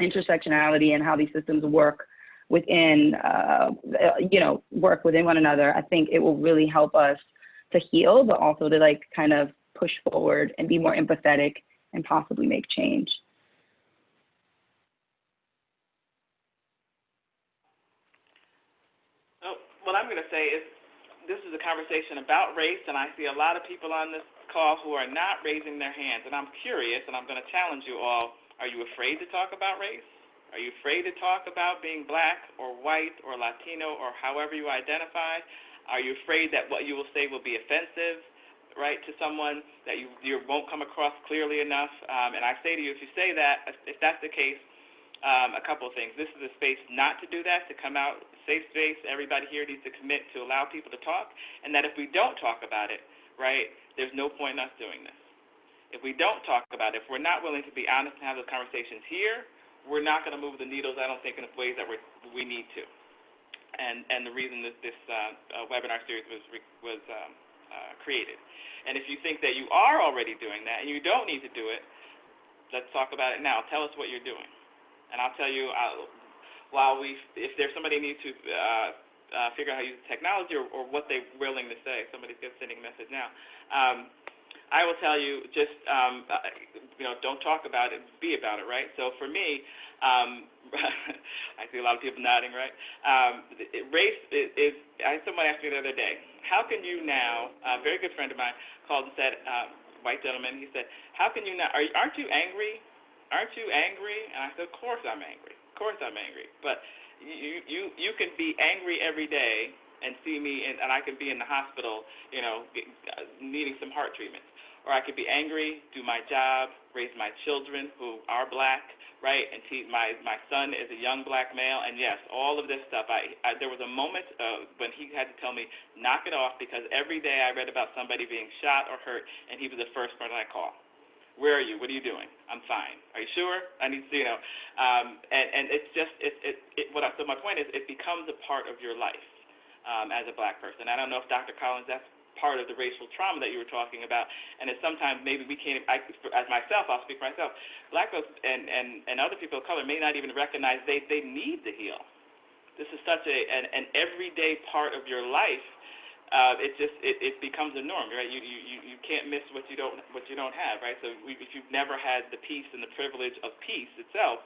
Speaker 2: intersectionality and how these systems work within, you know, work within one another, I think it will really help us to heal, but also to like kind of push forward and be more empathetic and possibly make change.
Speaker 1: What I'm going to say is this is a conversation about race, and I see a lot of people on this call who are not raising their hands. And I'm curious, and I'm going to challenge you all, are you afraid to talk about race? Are you afraid to talk about being Black or white or Latino or however you identify? Are you afraid that what you will say will be offensive, right, to someone, that you won't come across clearly enough? And I say to you, if you say that, if that's the case, a couple of things. This is a space not to do that, to come out, safe space. Everybody here needs to commit to allow people to talk, and that if we don't talk about it, right, there's no point in us doing this. If we don't talk about it, if we're not willing to be honest and have those conversations here, we're not going to move the needles, I don't think, in ways that we need to. And the reason this webinar series was created. And if you think that you are already doing that and you don't need to do it, let's talk about it now. Tell us what you're doing. And I'll tell you, if there's somebody who needs to figure out how to use technology or what they're willing to say, somebody's sending a message now. I will tell you, just you know, don't talk about it, be about it, right? So for me, I see a lot of people nodding, right? Race is. Someone asked me the other day, how can you now? A very good friend of mine called and said, white gentleman, he said, how can you now? Aren't you angry? Aren't you angry? And I said, of course I'm angry. Of course I'm angry. But you can be angry every day and see me, and I could be in the hospital, you know, needing some heart treatment. Or I could be angry, do my job, raise my children who are Black, right, and my son is a young Black male, and yes, all of this stuff. There was a moment when he had to tell me, knock it off, because every day I read about somebody being shot or hurt, and he was the first person I call. Where are you? What are you doing? I'm fine. Are you sure? I need to, you know, and it's just, so my point is, it becomes a part of your life as a Black person. I don't know if Dr. Collins, that's part of the racial trauma that you were talking about, and it's sometimes maybe we can't, as myself, I'll speak for myself, Black folks and other people of color may not even recognize they need to heal. This is such an everyday part of your life. It becomes a norm, right? You can't miss what you don't have, right? So if you've never had the peace and the privilege of peace itself,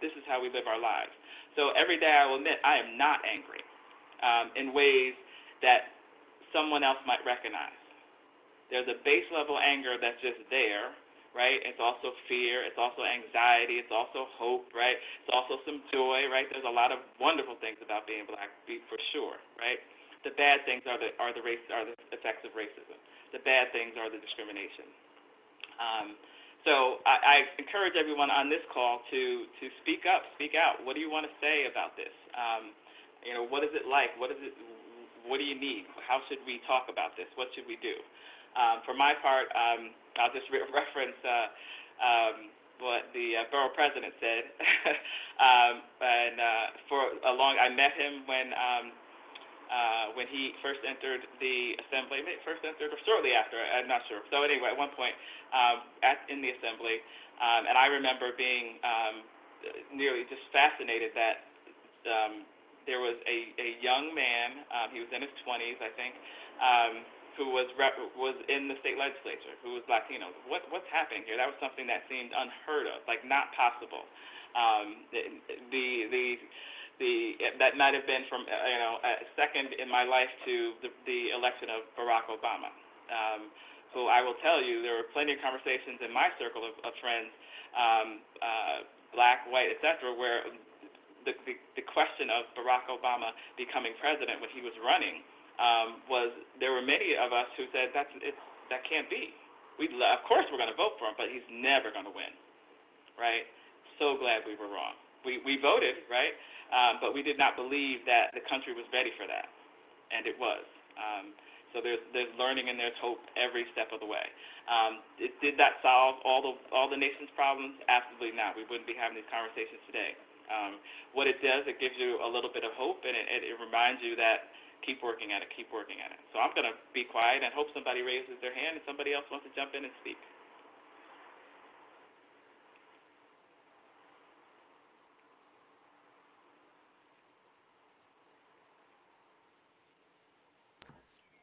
Speaker 1: this is how we live our lives. So every day I will admit I am not angry in ways that someone else might recognize. There's a base level anger that's just there, right? It's also fear, it's also anxiety, it's also hope, right? It's also some joy, right? There's a lot of wonderful things about being Black, for sure, right? The bad things are the effects of racism. The bad things are the discrimination. So I encourage everyone on this call to speak up, speak out. What do you want to say about this? You know, what is it like? What do you need? How should we talk about this? What should we do? For my part, I'll just reference what the borough president said. I met him when he first entered the assembly, or shortly after, I'm not sure. So anyway, at one point in the assembly, and I remember being nearly just fascinated that there was a young man, he was in his 20s, I think, who was in the state legislature, who was Latino. What's happening here? That was something that seemed unheard of, like not possible. That might have been from second in my life to the election of Barack Obama. So I will tell you, there were plenty of conversations in my circle of friends, black, white, etc., where the question of Barack Obama becoming president when he was running was, there were many of us who said that can't be. Of course we're going to vote for him, but he's never going to win, right? So glad we were wrong. We voted, right? But we did not believe that the country was ready for that, and it was. So there's learning and there's hope every step of the way. Did that solve all the nation's problems? Absolutely not. We wouldn't be having these conversations today. What it does, it gives you a little bit of hope, and it reminds you that keep working at it, keep working at it. So I'm going to be quiet and hope somebody raises their hand and somebody else wants to jump in and speak.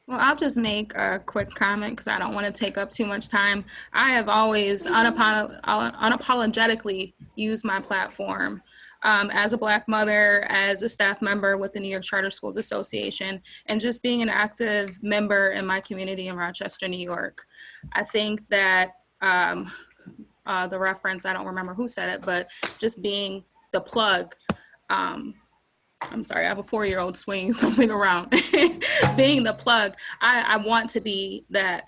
Speaker 7: Well, I'll just make a quick comment because I don't want to take up too much time. I have always unapologetically used my platform as a Black mother, as a staff member with the New York Charter Schools Association, and just being an active member in my community in Rochester, New York. I think that the reference, I don't remember who said it, but just being the plug, I'm sorry, I have a 4-year-old swinging something around. Being the plug, I want to be that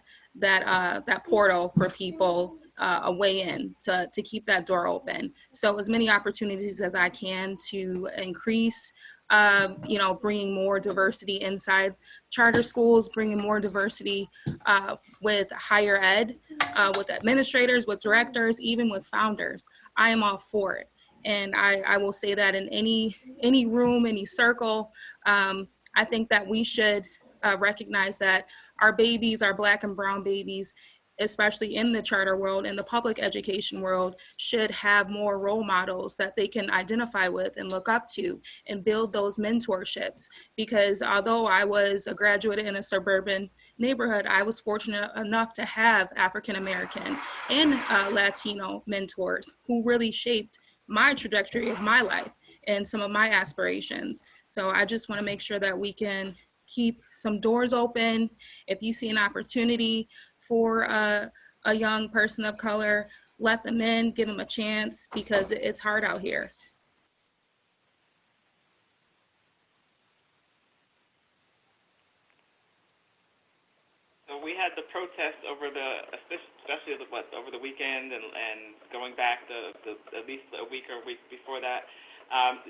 Speaker 7: portal for people, a way in to keep that door open. So as many opportunities as I can to increase, bringing more diversity inside charter schools, bringing more diversity with higher ed, with administrators, with directors, even with founders. I am all for it. And I will say that in any room, any circle, I think that we should recognize that our babies, our Black and brown babies, especially in the charter world and the public education world, should have more role models that they can identify with and look up to and build those mentorships. Because although I was a graduate in a suburban neighborhood, I was fortunate enough to have African American and Latino mentors who really shaped my trajectory of my life and some of my aspirations. So I just want to make sure that we can keep some doors open. If you see an opportunity for a young person of color, let them in, give them a chance, because it's hard out here.
Speaker 1: So we had the protest over especially over the weekend and going back at least a week before that.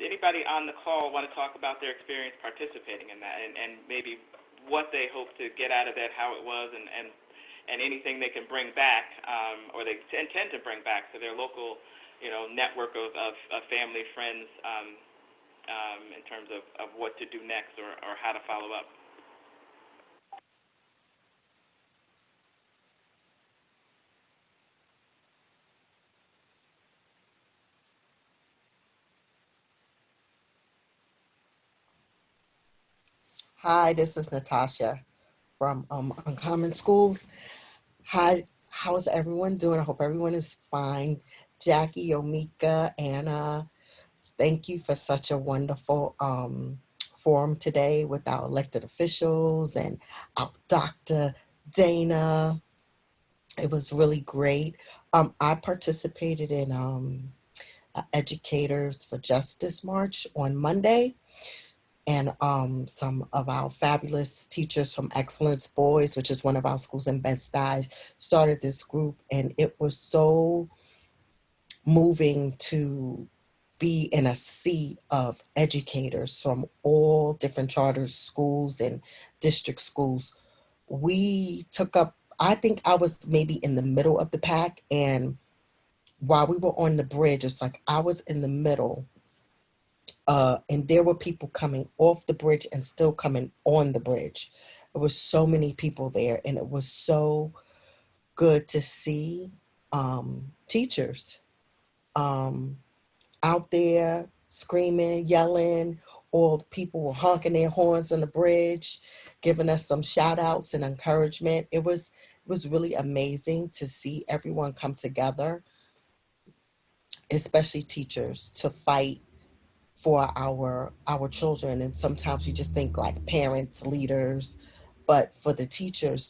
Speaker 1: Anybody on the call want to talk about their experience participating in that and maybe what they hope to get out of that, how it was, and anything they can bring back, or they intend to bring back to their local, network of family, friends, in terms of what to do next or how to follow up.
Speaker 8: Hi, this is Natasha from Uncommon Schools. Hi, how's everyone doing? I hope everyone is fine. Jackie, Omika, Anna, thank you for such a wonderful forum today with our elected officials and our Dr. Dana. It was really great. I participated in Educators for Justice March on Monday. And some of our fabulous teachers from Excellence Boys, which is one of our schools in Bed-Stuy, started this group. And it was so moving to be in a sea of educators from all different charter schools and district schools. We took up, I think I was maybe in the middle of the pack. And while we were on the bridge, it's like I was in the middle. And there were people coming off the bridge and still coming on the bridge. There was so many people there, and it was so good to see teachers out there screaming, yelling, all the people were honking their horns on the bridge, giving us some shout outs and encouragement. It was really amazing to see everyone come together, especially teachers, to fight for our children. And sometimes we just think like parents, leaders, but for the teachers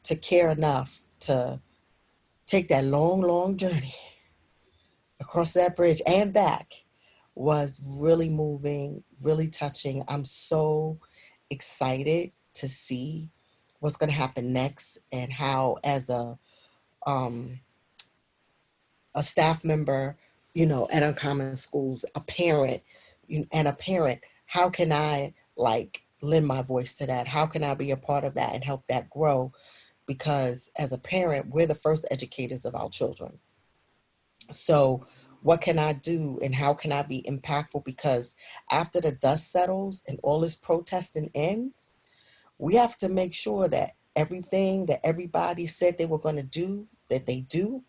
Speaker 8: to care enough to take that long journey across that bridge and back was really moving, really touching. I'm so excited to see what's going to happen next, and how, as a staff member, at Uncommon Schools, a parent, how can I like lend my voice to that? How can I be a part of that and help that grow? Because as a parent, we're the first educators of our children. So what can I do and how can I be impactful? Because after the dust settles and all this protesting ends, we have to make sure that everything that everybody said they were going to do, that they do.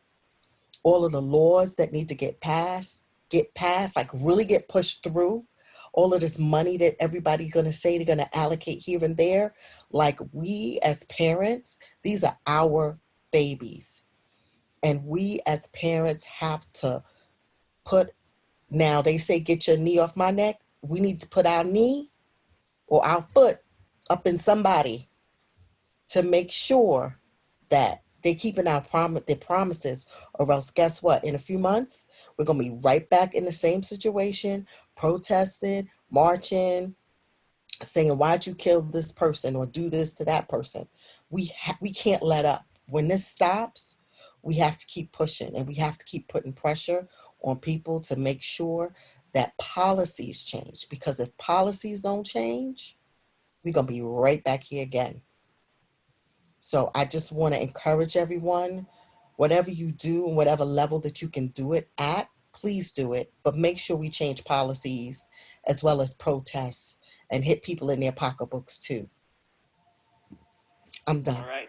Speaker 8: All of the laws that need to get passed, like really get pushed through. All of this money that everybody's going to say they're going to allocate here and there. Like, we as parents, these are our babies. And we as parents have to now they say, get your knee off my neck. We need to put our knee or our foot up in somebody to make sure that they're keeping their promises, or else guess what? In a few months, we're going to be right back in the same situation, protesting, marching, saying, why'd you kill this person or do this to that person? We can't let up. When this stops, we have to keep pushing, and we have to keep putting pressure on people to make sure that policies change. Because if policies don't change, we're going to be right back here again. So I just want to encourage everyone, whatever you do and whatever level that you can do it at, please do it. But make sure we change policies as well as protests and hit people in their pocketbooks too. I'm done.
Speaker 1: All right.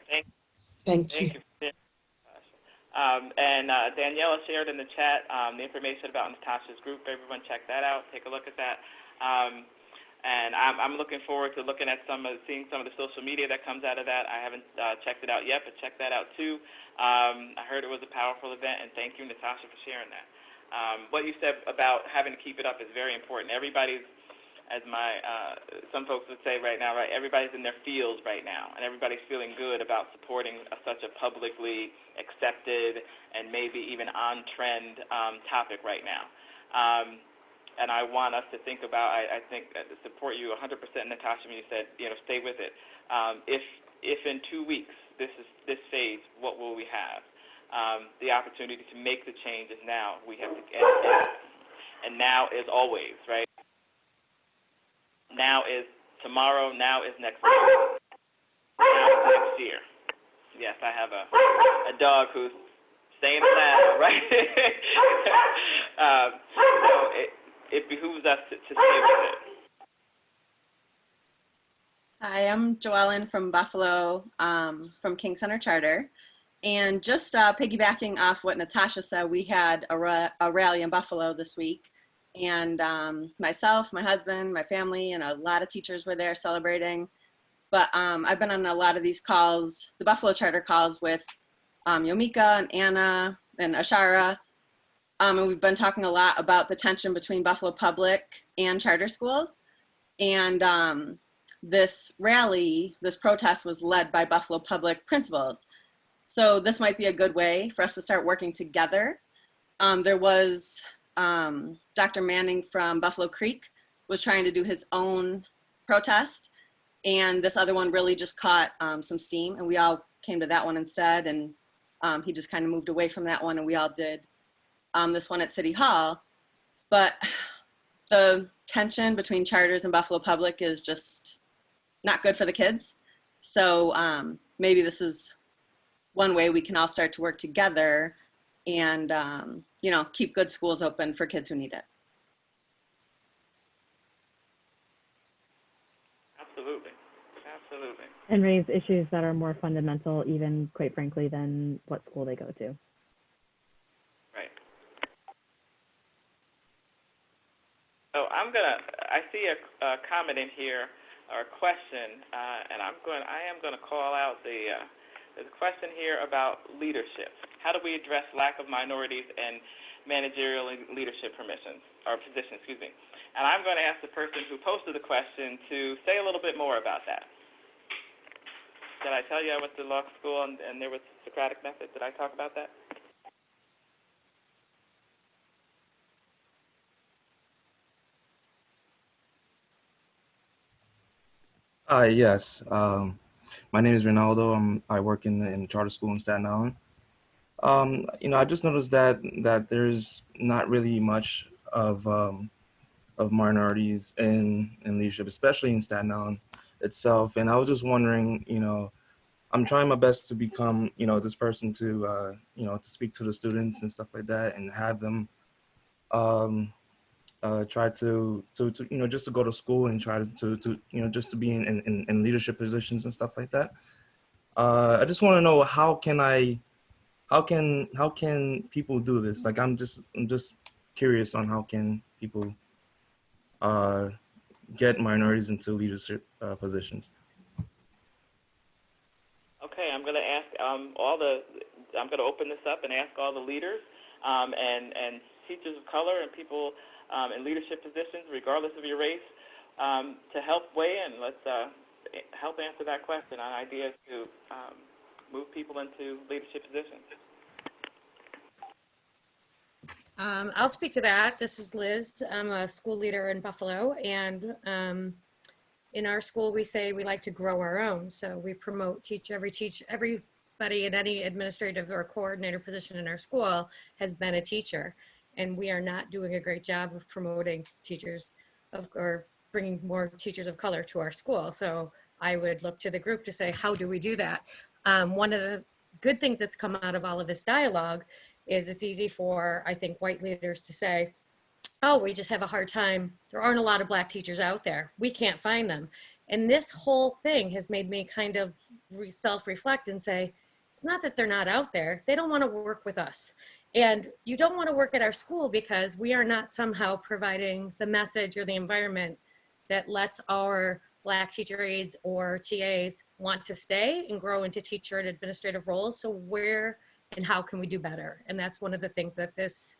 Speaker 8: Thank you.
Speaker 1: And Daniela shared in the chat the information about Natasha's group. Everyone check that out. Take a look at that. And I'm looking forward to looking at seeing some of the social media that comes out of that. I haven't checked it out yet, but check that out too. I heard it was a powerful event, and thank you, Natasha, for sharing that. What you said about having to keep it up is very important. Everybody's, as some folks would say right now, right? Everybody's in their fields right now, and everybody's feeling good about supporting such a publicly accepted and maybe even on-trend topic right now. And I want us to think about, I think, support you 100%, Natasha, when you said, stay with it. If in 2 weeks, this phase, what will we have? The opportunity to make the change is now. We have to, and now is always, right? Now is tomorrow, now is next week, now is next year. Yes, I have a dog who's saying it loud, right? So it behooves us to stay with it.
Speaker 9: Hi, I'm Joellen from Buffalo, from King Center Charter. And just piggybacking off what Natasha said, we had a rally in Buffalo this week. And myself, my husband, my family, and a lot of teachers were there celebrating. But I've been on a lot of these calls, the Buffalo Charter calls with Yomika and Anna and Ashara. And we've been talking a lot about the tension between Buffalo Public and charter schools. And this rally, this protest was led by Buffalo Public principals. So this might be a good way for us to start working together. There was Dr. Manning from Buffalo Creek was trying to do his own protest. And this other one really just caught some steam, and we all came to that one instead. And he just kind of moved away from that one, and we all did this one at City Hall. But the tension between charters and Buffalo Public is just not good for the kids. So maybe this is one way we can all start to work together and keep good schools open for kids who need it.
Speaker 1: Absolutely.
Speaker 6: And raise issues that are more fundamental, even quite frankly, than what school they go to.
Speaker 1: Right. So I see a comment in here or a question, and I am going to call out there's a question here about leadership. How do we address lack of minorities and managerial and leadership positions? And I'm going to ask the person who posted the question to say a little bit more about that. Did I tell you I went to law school and there was Socratic method? Did I talk about that?
Speaker 10: Yes. My name is Ronaldo. I work in the charter school in Staten Island. I just noticed that there's not really much of minorities in leadership, especially in Staten Island itself. And I was just wondering, I'm trying my best to become, this person to, to speak to the students and stuff like that, and have them try to just to go to school and try to just to be in leadership positions and stuff like that. I just want to know how can people do this? Like I'm just curious on how can people get minorities into leadership positions.
Speaker 1: Okay, I'm going to ask I'm going to open this up and ask all the leaders and teachers of color and people in leadership positions, regardless of your race, to help weigh in. Let's help answer that question on ideas to move people into leadership positions.
Speaker 11: I'll speak to that. This is Liz. I'm a school leader in Buffalo, and in our school we say we like to grow our own. So we promote everybody in any administrative or coordinator position in our school has been a teacher, and we are not doing a great job of promoting teachers or bringing more teachers of color to our school. So I would look to the group to say, how do we do that? One of the good things that's come out of all of this dialogue is it's easy for, I think, white leaders to say, oh, we just have a hard time. There aren't a lot of Black teachers out there. We can't find them. And this whole thing has made me kind of self-reflect and say, it's not that they're not out there. They don't want to work with us. And you don't want to work at our school because we are not somehow providing the message or the environment that lets our Black teacher aides or TAs want to stay and grow into teacher and administrative roles. So where and how can we do better? And that's one of the things that this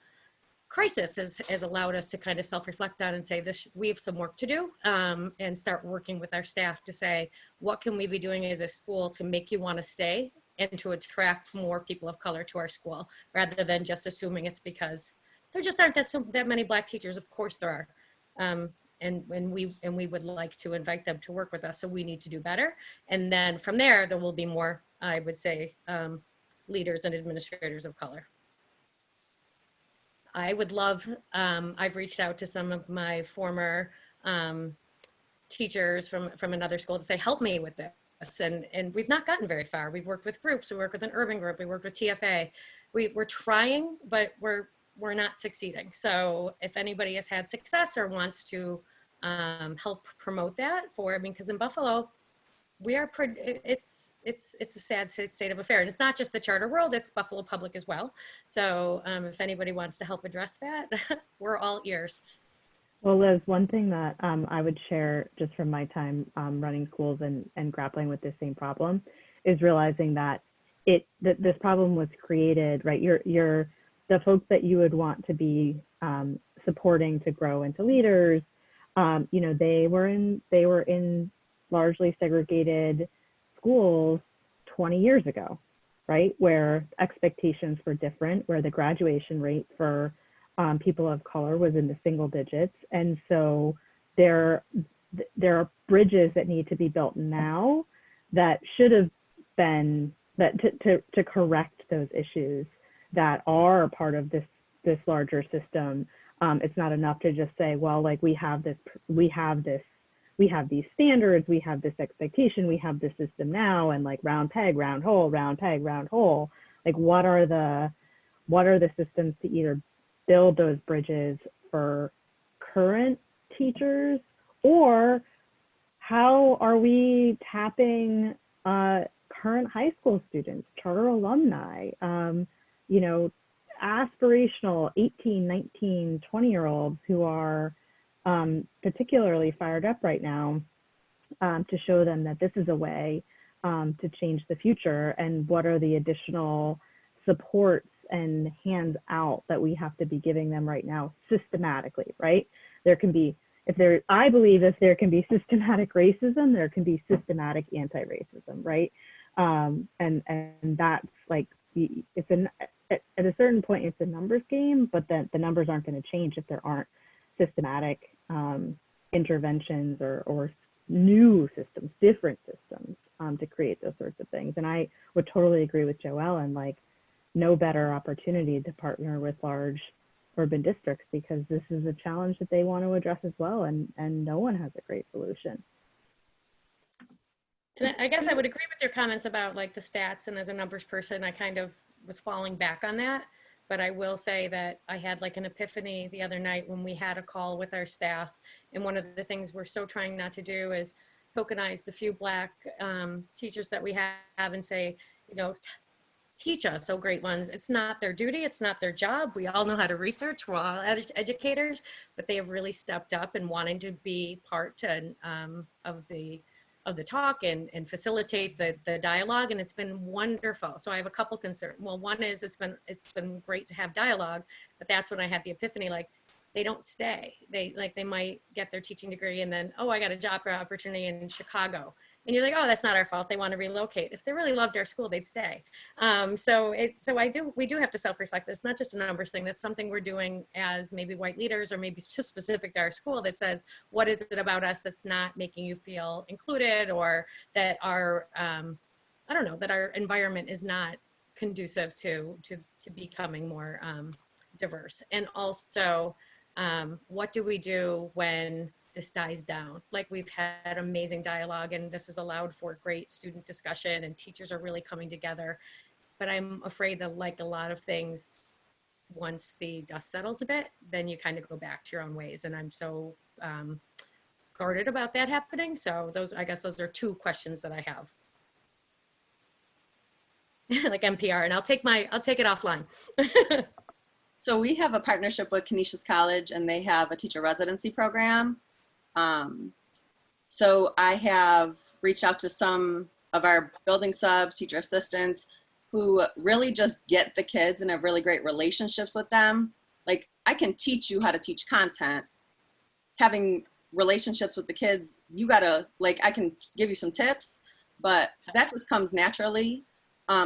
Speaker 11: crisis has allowed us to kind of self-reflect on and say, we have some work to do, and start working with our staff to say, what can we be doing as a school to make you want to stay and to attract more people of color to our school, rather than just assuming it's because there just aren't that many Black teachers. Of course there are. And we would like to invite them to work with us, so we need to do better. And then from there will be more, I would say, leaders and administrators of color. I would love, I've reached out to some of my former teachers from another school to say, help me with this. And we've not gotten very far. We've worked with groups, we work with an urban group, we worked with TFA. We're trying, but we're not succeeding. So if anybody has had success or wants to help promote that because in Buffalo, it's a sad state of affair, and it's not just the charter world, it's Buffalo public as well. So if anybody wants to help address that, we're all ears.
Speaker 6: Well, Liz, one thing that I would share just from my time running schools and grappling with this same problem is realizing that this problem was created, right? The folks that you would want to be supporting to grow into leaders, they were in largely segregated schools 20 years ago, right? Where expectations were different, where the graduation rate for people of color was in the single digits. And so there are bridges that need to be built now that should have been, to correct those issues that are part of this larger system. It's not enough to just say, well, like we have these standards, we have this expectation, we have this system now, and like round peg, round hole, round peg, round hole. Like what are the systems to either build those bridges for current teachers, or how are we tapping current high school students, charter alumni, aspirational 18, 19, 20-year-olds who are particularly fired up right now to show them that this is a way to change the future, and what are the additional supports and hands out that we have to be giving them right now systematically, right? There can be, I believe if there can be systematic racism, there can be systematic anti-racism, right? And that's like, at a certain point, it's a numbers game, but then the numbers aren't going to change if there aren't systematic interventions or new systems, different systems to create those sorts of things. And I would totally agree with Joelle, and like, no better opportunity to partner with large urban districts, because this is a challenge that they want to address as well, and no one has a great solution.
Speaker 11: And I guess I would agree with your comments about like the stats, and as a numbers person, I kind of was falling back on that. But I will say that I had like an epiphany the other night when we had a call with our staff. And one of the things we're so trying not to do is tokenize the few Black teachers that we have and say, you know, teach us, oh great ones. It's not their duty, it's not their job. We all know how to research, we're all educators, but they have really stepped up and wanting to be part of the talk and facilitate the dialogue, and it's been wonderful. So I have a couple concerns. Well, one is it's been great to have dialogue, but that's when I had the epiphany, like, they don't stay. They might get their teaching degree and then, oh, I got a job opportunity in Chicago. And you're like, oh, that's not our fault. They want to relocate. If they really loved our school, they'd stay. So we do have to self-reflect. It's not just a numbers thing. That's something we're doing as maybe white leaders, or maybe just specific to our school, that says, what is it about us that's not making you feel included, or that our, I don't know, that our environment is not conducive to becoming more diverse. And also, what do we do when this dies down? Like, we've had amazing dialogue, and this has allowed for great student discussion, and teachers are really coming together. But I'm afraid that, like a lot of things, once the dust settles a bit, then you kind of go back to your own ways. And I'm so guarded about that happening. So I guess those are two questions that I have. Like NPR, and I'll take it offline.
Speaker 9: So we have a partnership with Canisius College, and they have a teacher residency program. So I have reached out to some of our building subs, teacher assistants, who really just get the kids and have really great relationships with them. Like, I can teach you how to teach content. Having relationships with the kids, you gotta, like, I can give you some tips, but that just comes naturally.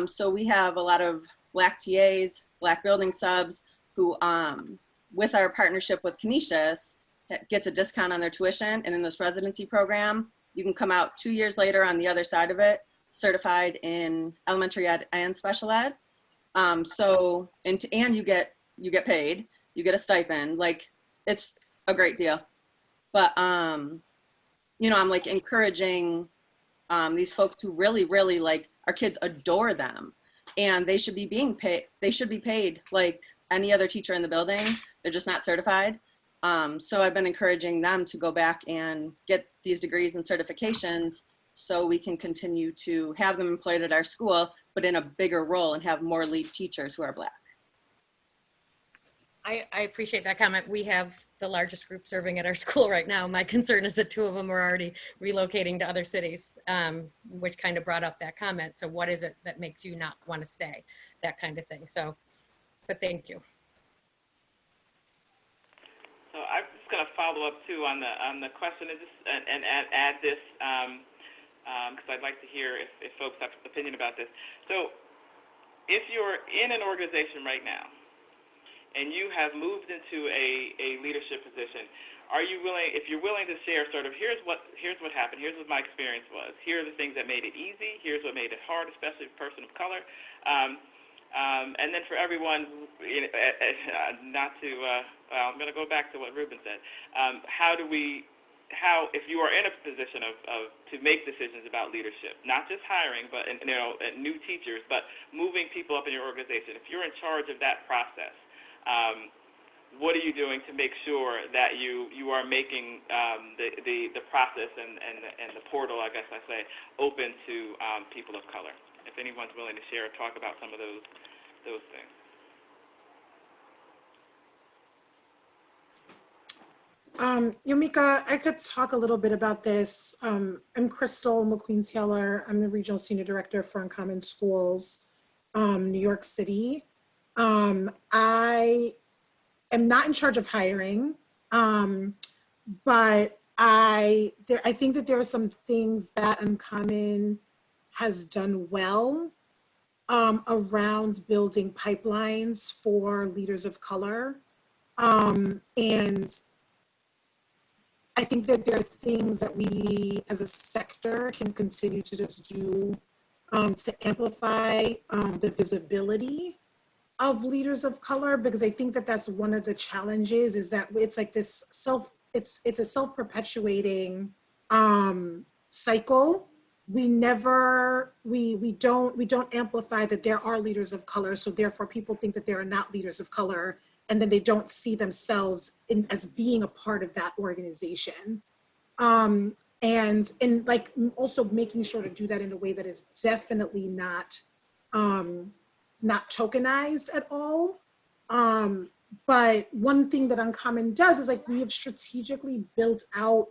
Speaker 9: So we have a lot of Black TAs, Black building subs, who, with our partnership with Canisius, gets a discount on their tuition. And in this residency program, you can come out 2 years later on the other side of it, certified in elementary ed and special ed. And you get paid, you get a stipend. Like, it's a great deal. But, you know, I'm like encouraging these folks who really, really, like, our kids adore them, and they should be being paid. They should be paid like any other teacher in the building. They're just not certified. So I've been encouraging them to go back and get these degrees and certifications so we can continue to have them employed at our school, but in a bigger role, and have more lead teachers who are Black.
Speaker 11: I appreciate that comment. We have the largest group serving at our school right now. My concern is that 2 of them are already relocating to other cities, which kind of brought up that comment. So what is it that makes you not want to stay? That kind of thing. So, but thank you.
Speaker 1: So I'm just going to follow up too on the question and add this because I'd like to hear if folks have an opinion about this. So if you're in an organization right now and you have moved into a leadership position, are you willing, if you're willing to share sort of, here's what happened, here's what my experience was, here are the things that made it easy, here's what made it hard, especially a person of color, and then for everyone, not to, well, I'm going to go back to what Ruben said. If you are in a position of to make decisions about leadership, not just hiring, but new teachers, but moving people up in your organization, if you're in charge of that process, what are you doing to make sure that you are making the process and the portal, I guess I say, open to people of color? If anyone's willing to share or talk about some of those things.
Speaker 12: Yomika, I could talk a little bit about this. I'm Crystal McQueen Taylor. I'm the Regional Senior Director for Uncommon Schools, New York City. I am not in charge of hiring, but I think that there are some things that Uncommon has done well around building pipelines for leaders of color. And I think that there are things that we as a sector can continue to just do to amplify the visibility of leaders of color, because I think that that's one of the challenges, is that it's like this it's a self-perpetuating cycle. We don't amplify that there are leaders of color, so therefore people think that there are not leaders of color, and then they don't see themselves as being a part of that organization. And like also making sure to do that in a way that is definitely not tokenized at all. But one thing that Uncommon does is like we have strategically built out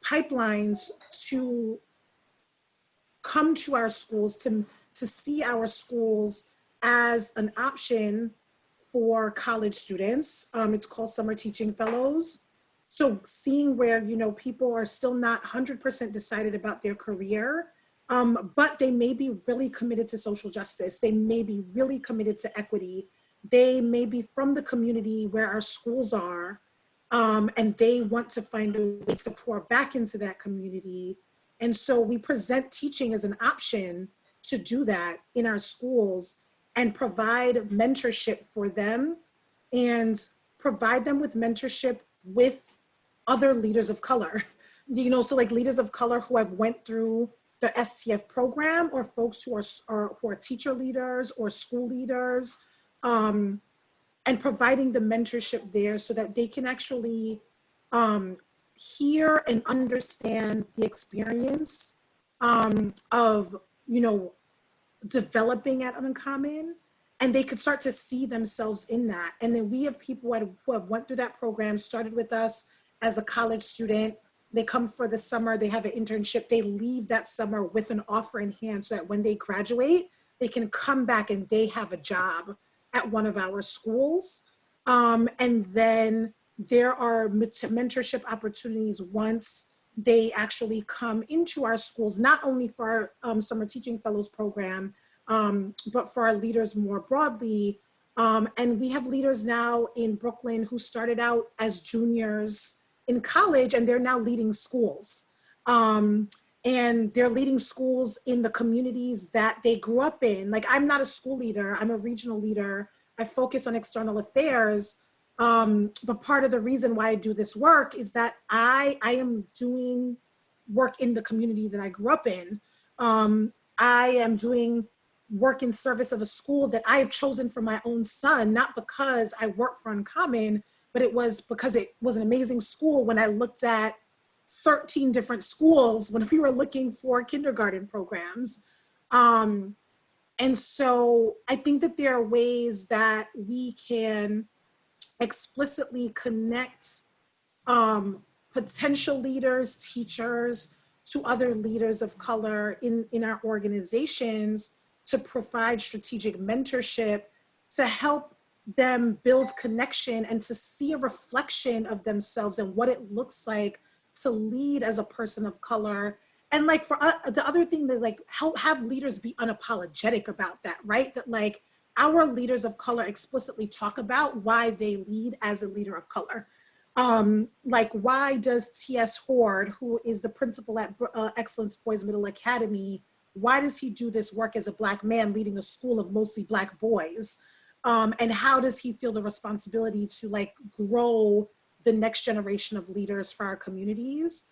Speaker 12: pipelines to come to our schools, to see our schools as an option for college students. It's called Summer Teaching Fellows. So seeing where, you know, people are still not 100% decided about their career, but they may be really committed to social justice. They may be really committed to equity. They may be from the community where our schools are, and they want to find a way to pour back into that community. And so we present teaching as an option to do that in our schools and provide mentorship for them, and provide them with mentorship with other leaders of color. You know, so like leaders of color who have went through the STF program, or folks who are teacher leaders or school leaders, and providing the mentorship there so that they can actually hear and understand the experience of, you know, developing at Uncommon, and they could start to see themselves in that. And then we have people who have went through that program, started with us as a college student. They come for the summer, they have an internship, they leave that summer with an offer in hand so that when they graduate, they can come back and they have a job at one of our schools. And then there are mentorship opportunities once they actually come into our schools, not only for our Summer Teaching Fellows program, but for our leaders more broadly. And we have leaders now in Brooklyn who started out as juniors in college, and they're now leading schools. And they're leading schools in the communities that they grew up in. Like, I'm not a school leader, I'm a regional leader. I focus on external affairs. But part of the reason why I do this work is that I am doing work in the community that I grew up in. I am doing work in service of a school that I have chosen for my own son, not because I work for Uncommon, but it was because it was an amazing school when I looked at 13 different schools when we were looking for kindergarten programs. And so I think that there are ways that we can explicitly connect potential leaders, teachers, to other leaders of color in our organizations to provide strategic mentorship, to help them build connection and to see a reflection of themselves and what it looks like to lead as a person of color. And like for the other thing that like have leaders be unapologetic about that, right? That like our leaders of color explicitly talk about why they lead as a leader of color. Like why does T.S. Horde, who is the principal at Excellence Boys Middle Academy, why does he do this work as a Black man leading a school of mostly Black boys? And how does he feel the responsibility to like grow the next generation of leaders for our communities?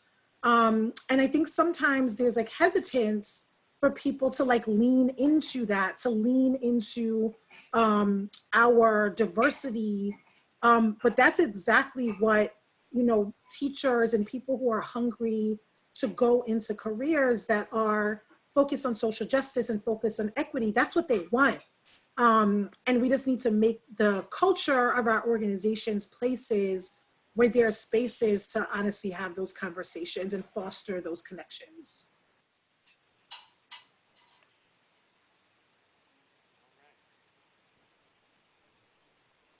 Speaker 12: And I think sometimes there's like hesitance for people to like lean into that, to lean into our diversity. But that's exactly what, you know, teachers and people who are hungry to go into careers that are focused on social justice and focused on equity, that's what they want. And we just need to make the culture of our organizations places where there are spaces to honestly have those conversations and foster those connections.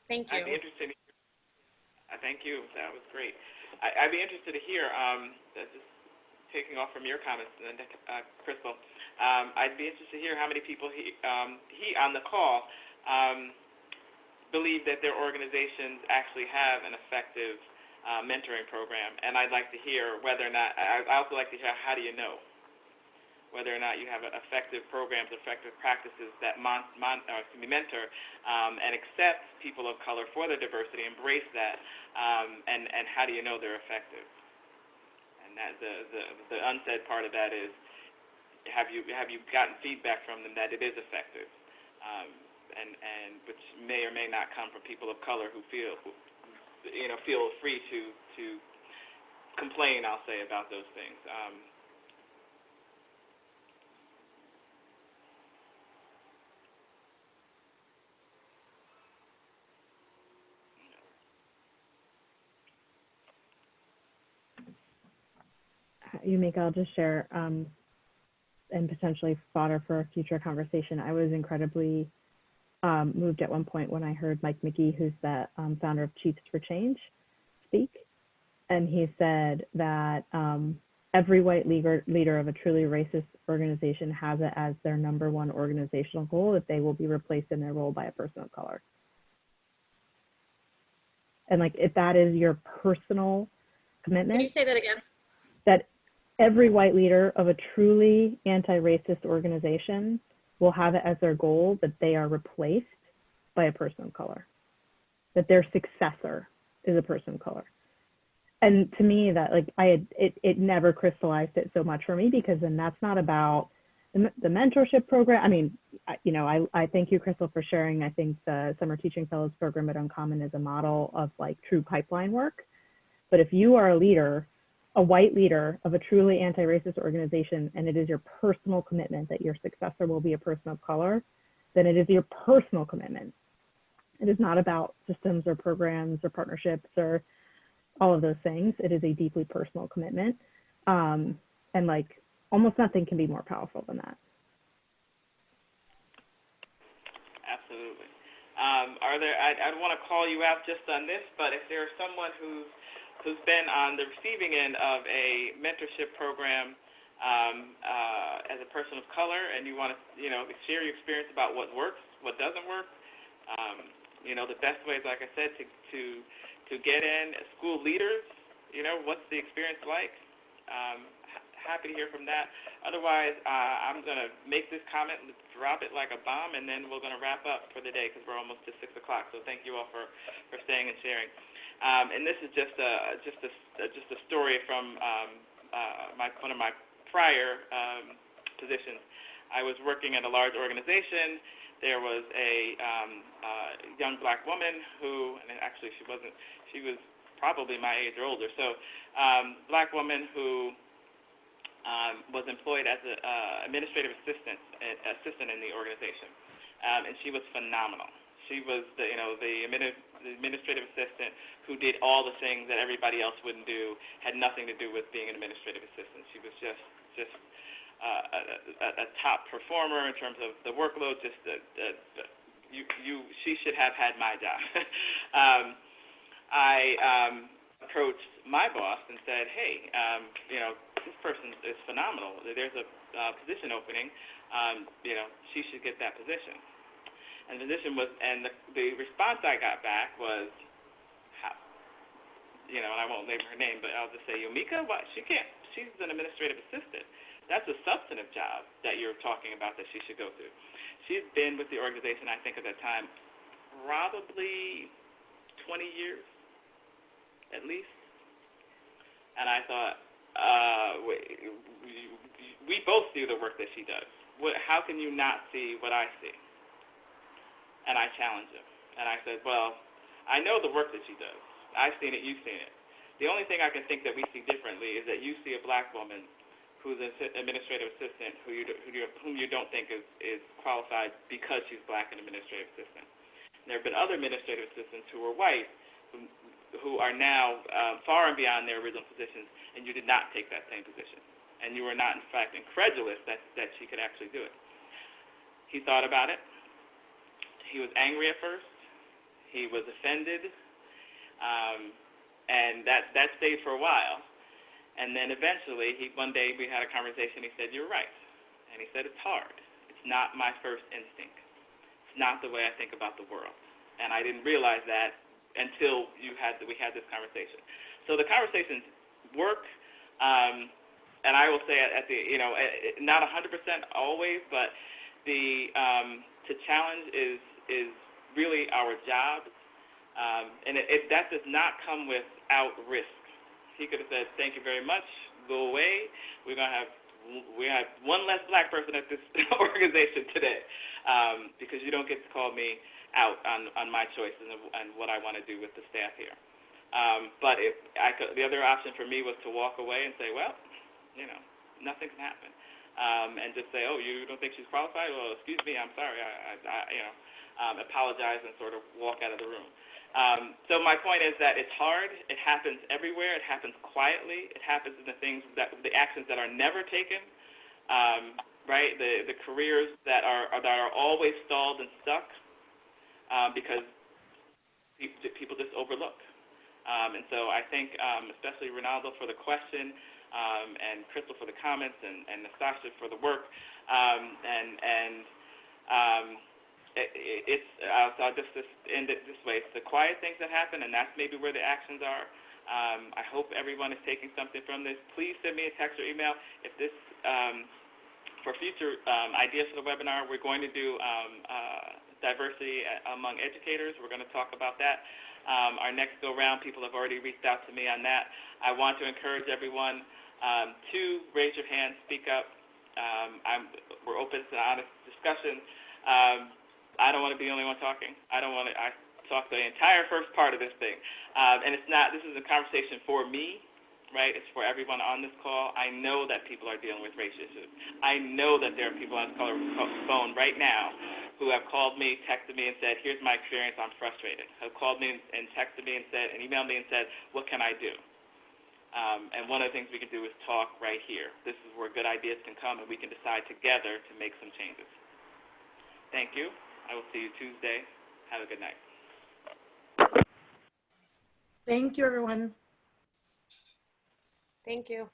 Speaker 11: Thank you.
Speaker 1: I'd be interested. Thank you. That was great. I'd be interested to hear, just taking off from your comments, Crystal, I'd be interested to hear how many people he on the call believe that their organizations actually have an effective mentoring program. And I'd like to hear whether or not, I'd also like to hear how do you know whether or not you have effective programs, effective practices that mentor and accept people of color for their diversity, embrace that, and how do you know they're effective? And that the unsaid part of that is, have you gotten feedback from them that it is effective, and which may or may not come from people of color who feel free to complain, I'll say, about those things.
Speaker 6: Yumika, I'll just share and potentially fodder for a future conversation. I was incredibly moved at one point when I heard Mike McGee, who's the founder of Chiefs for Change, speak. And he said that every white leader of a truly racist organization has it as their #1 organizational goal that they will be replaced in their role by a person of color. And like, if that is your personal commitment.
Speaker 11: Can you say that again?
Speaker 6: That every white leader of a truly anti-racist organization will have it as their goal that they are replaced by a person of color, that their successor is a person of color. And to me, that like it never crystallized it so much for me, because then that's not about the mentorship program. I mean, I thank you, Crystal, for sharing. I think the Summer Teaching Fellows program at Uncommon is a model of like true pipeline work. But if you are a leader, a white leader of a truly anti-racist organization, and it is your personal commitment that your successor will be a person of color, then it is your personal commitment. It is not about systems or programs or partnerships or all of those things. It is a deeply personal commitment. And like, almost nothing can be more powerful than that.
Speaker 1: Absolutely. I want to call you out just on this, but if there's someone who's been on the receiving end of a mentorship program as a person of color, and you want to, share your experience about what works, what doesn't work. The best ways, like I said, to get in school leaders. What's the experience like? Happy to hear from that. Otherwise, I'm going to make this comment and drop it like a bomb, and then we're going to wrap up for the day because we're almost to 6 o'clock. So thank you all for staying and sharing. And this is just a story from one of my prior positions. I was working at a large organization. There was a young black woman who, and actually she was probably my age or older. So black woman who was employed as an administrative assistant in the organization, and she was phenomenal. She was the administrative assistant who did all the things that everybody else wouldn't do, had nothing to do with being an administrative assistant. She was just a top performer in terms of the workload. She should have had my job. I approached my boss and said, hey, this person is phenomenal. There's a position opening. She should get that position. And the response I got back was, how? And I won't name her name, but I'll just say, Yumika, what? She can't. She's an administrative assistant. That's a substantive job that you're talking about that she should go through. She's been with the organization, I think, at that time, probably 20 years, at least. And I thought, we both see the work that she does. How can you not see what I see? And I challenged him. And I said, well, I know the work that she does. I've seen it, you've seen it. The only thing I can think that we see differently is that you see a black woman who's an administrative assistant whom you don't think is qualified because she's black and administrative assistant. And there have been other administrative assistants who were white who are now far and beyond their original positions, and you did not take that same position. And you were not, in fact, incredulous that she could actually do it. He thought about it. He was angry at first. He was offended. And that stayed for a while. And then eventually, one day we had a conversation. He said, "You're right." And he said, "It's hard. It's not my first instinct. It's not the way I think about the world." And I didn't realize that until we had this conversation. So the conversations work. And I will say not 100% always, but to challenge is really our job. And that does not come without risk. He could have said, "Thank you very much, go away. We have one less black person at this organization today," because you don't get to call me out on my choices and what I want to do with the staff here. But the other option for me was to walk away and say, "Well, nothing can happen," and just say, "Oh, you don't think she's qualified? Well, excuse me, I'm sorry. I apologize," and sort of walk out of the room. So my point is that it's hard. It happens everywhere. It happens quietly. It happens in the actions that are never taken, right? The careers that are always stalled and stuck because people just overlook. And so I think, especially Ronaldo for the question, and Crystal for the comments, and Natasha for the work, so I'll just end it this way. It's the quiet things that happen, and that's maybe where the actions are. I hope everyone is taking something from this. Please send me a text or email if this, for future ideas for the webinar. We're going to do diversity among educators. We're going to talk about that. Our next go-round, people have already reached out to me on that. I want to encourage everyone to raise your hand, speak up. We're open to honest discussion. I don't want to be the only one talking. I talk the entire first part of this thing. And this is a conversation for me, right? It's for everyone on this call. I know that people are dealing with race issues. I know that there are people on this phone right now who have called me, texted me, and said, "Here's my experience, I'm frustrated." Have called me and texted me and emailed me and said, "What can I do?" And one of the things we can do is talk right here. This is where good ideas can come, and we can decide together to make some changes. Thank you. I will see you Tuesday. Have a good night.
Speaker 12: Thank you, everyone.
Speaker 11: Thank you.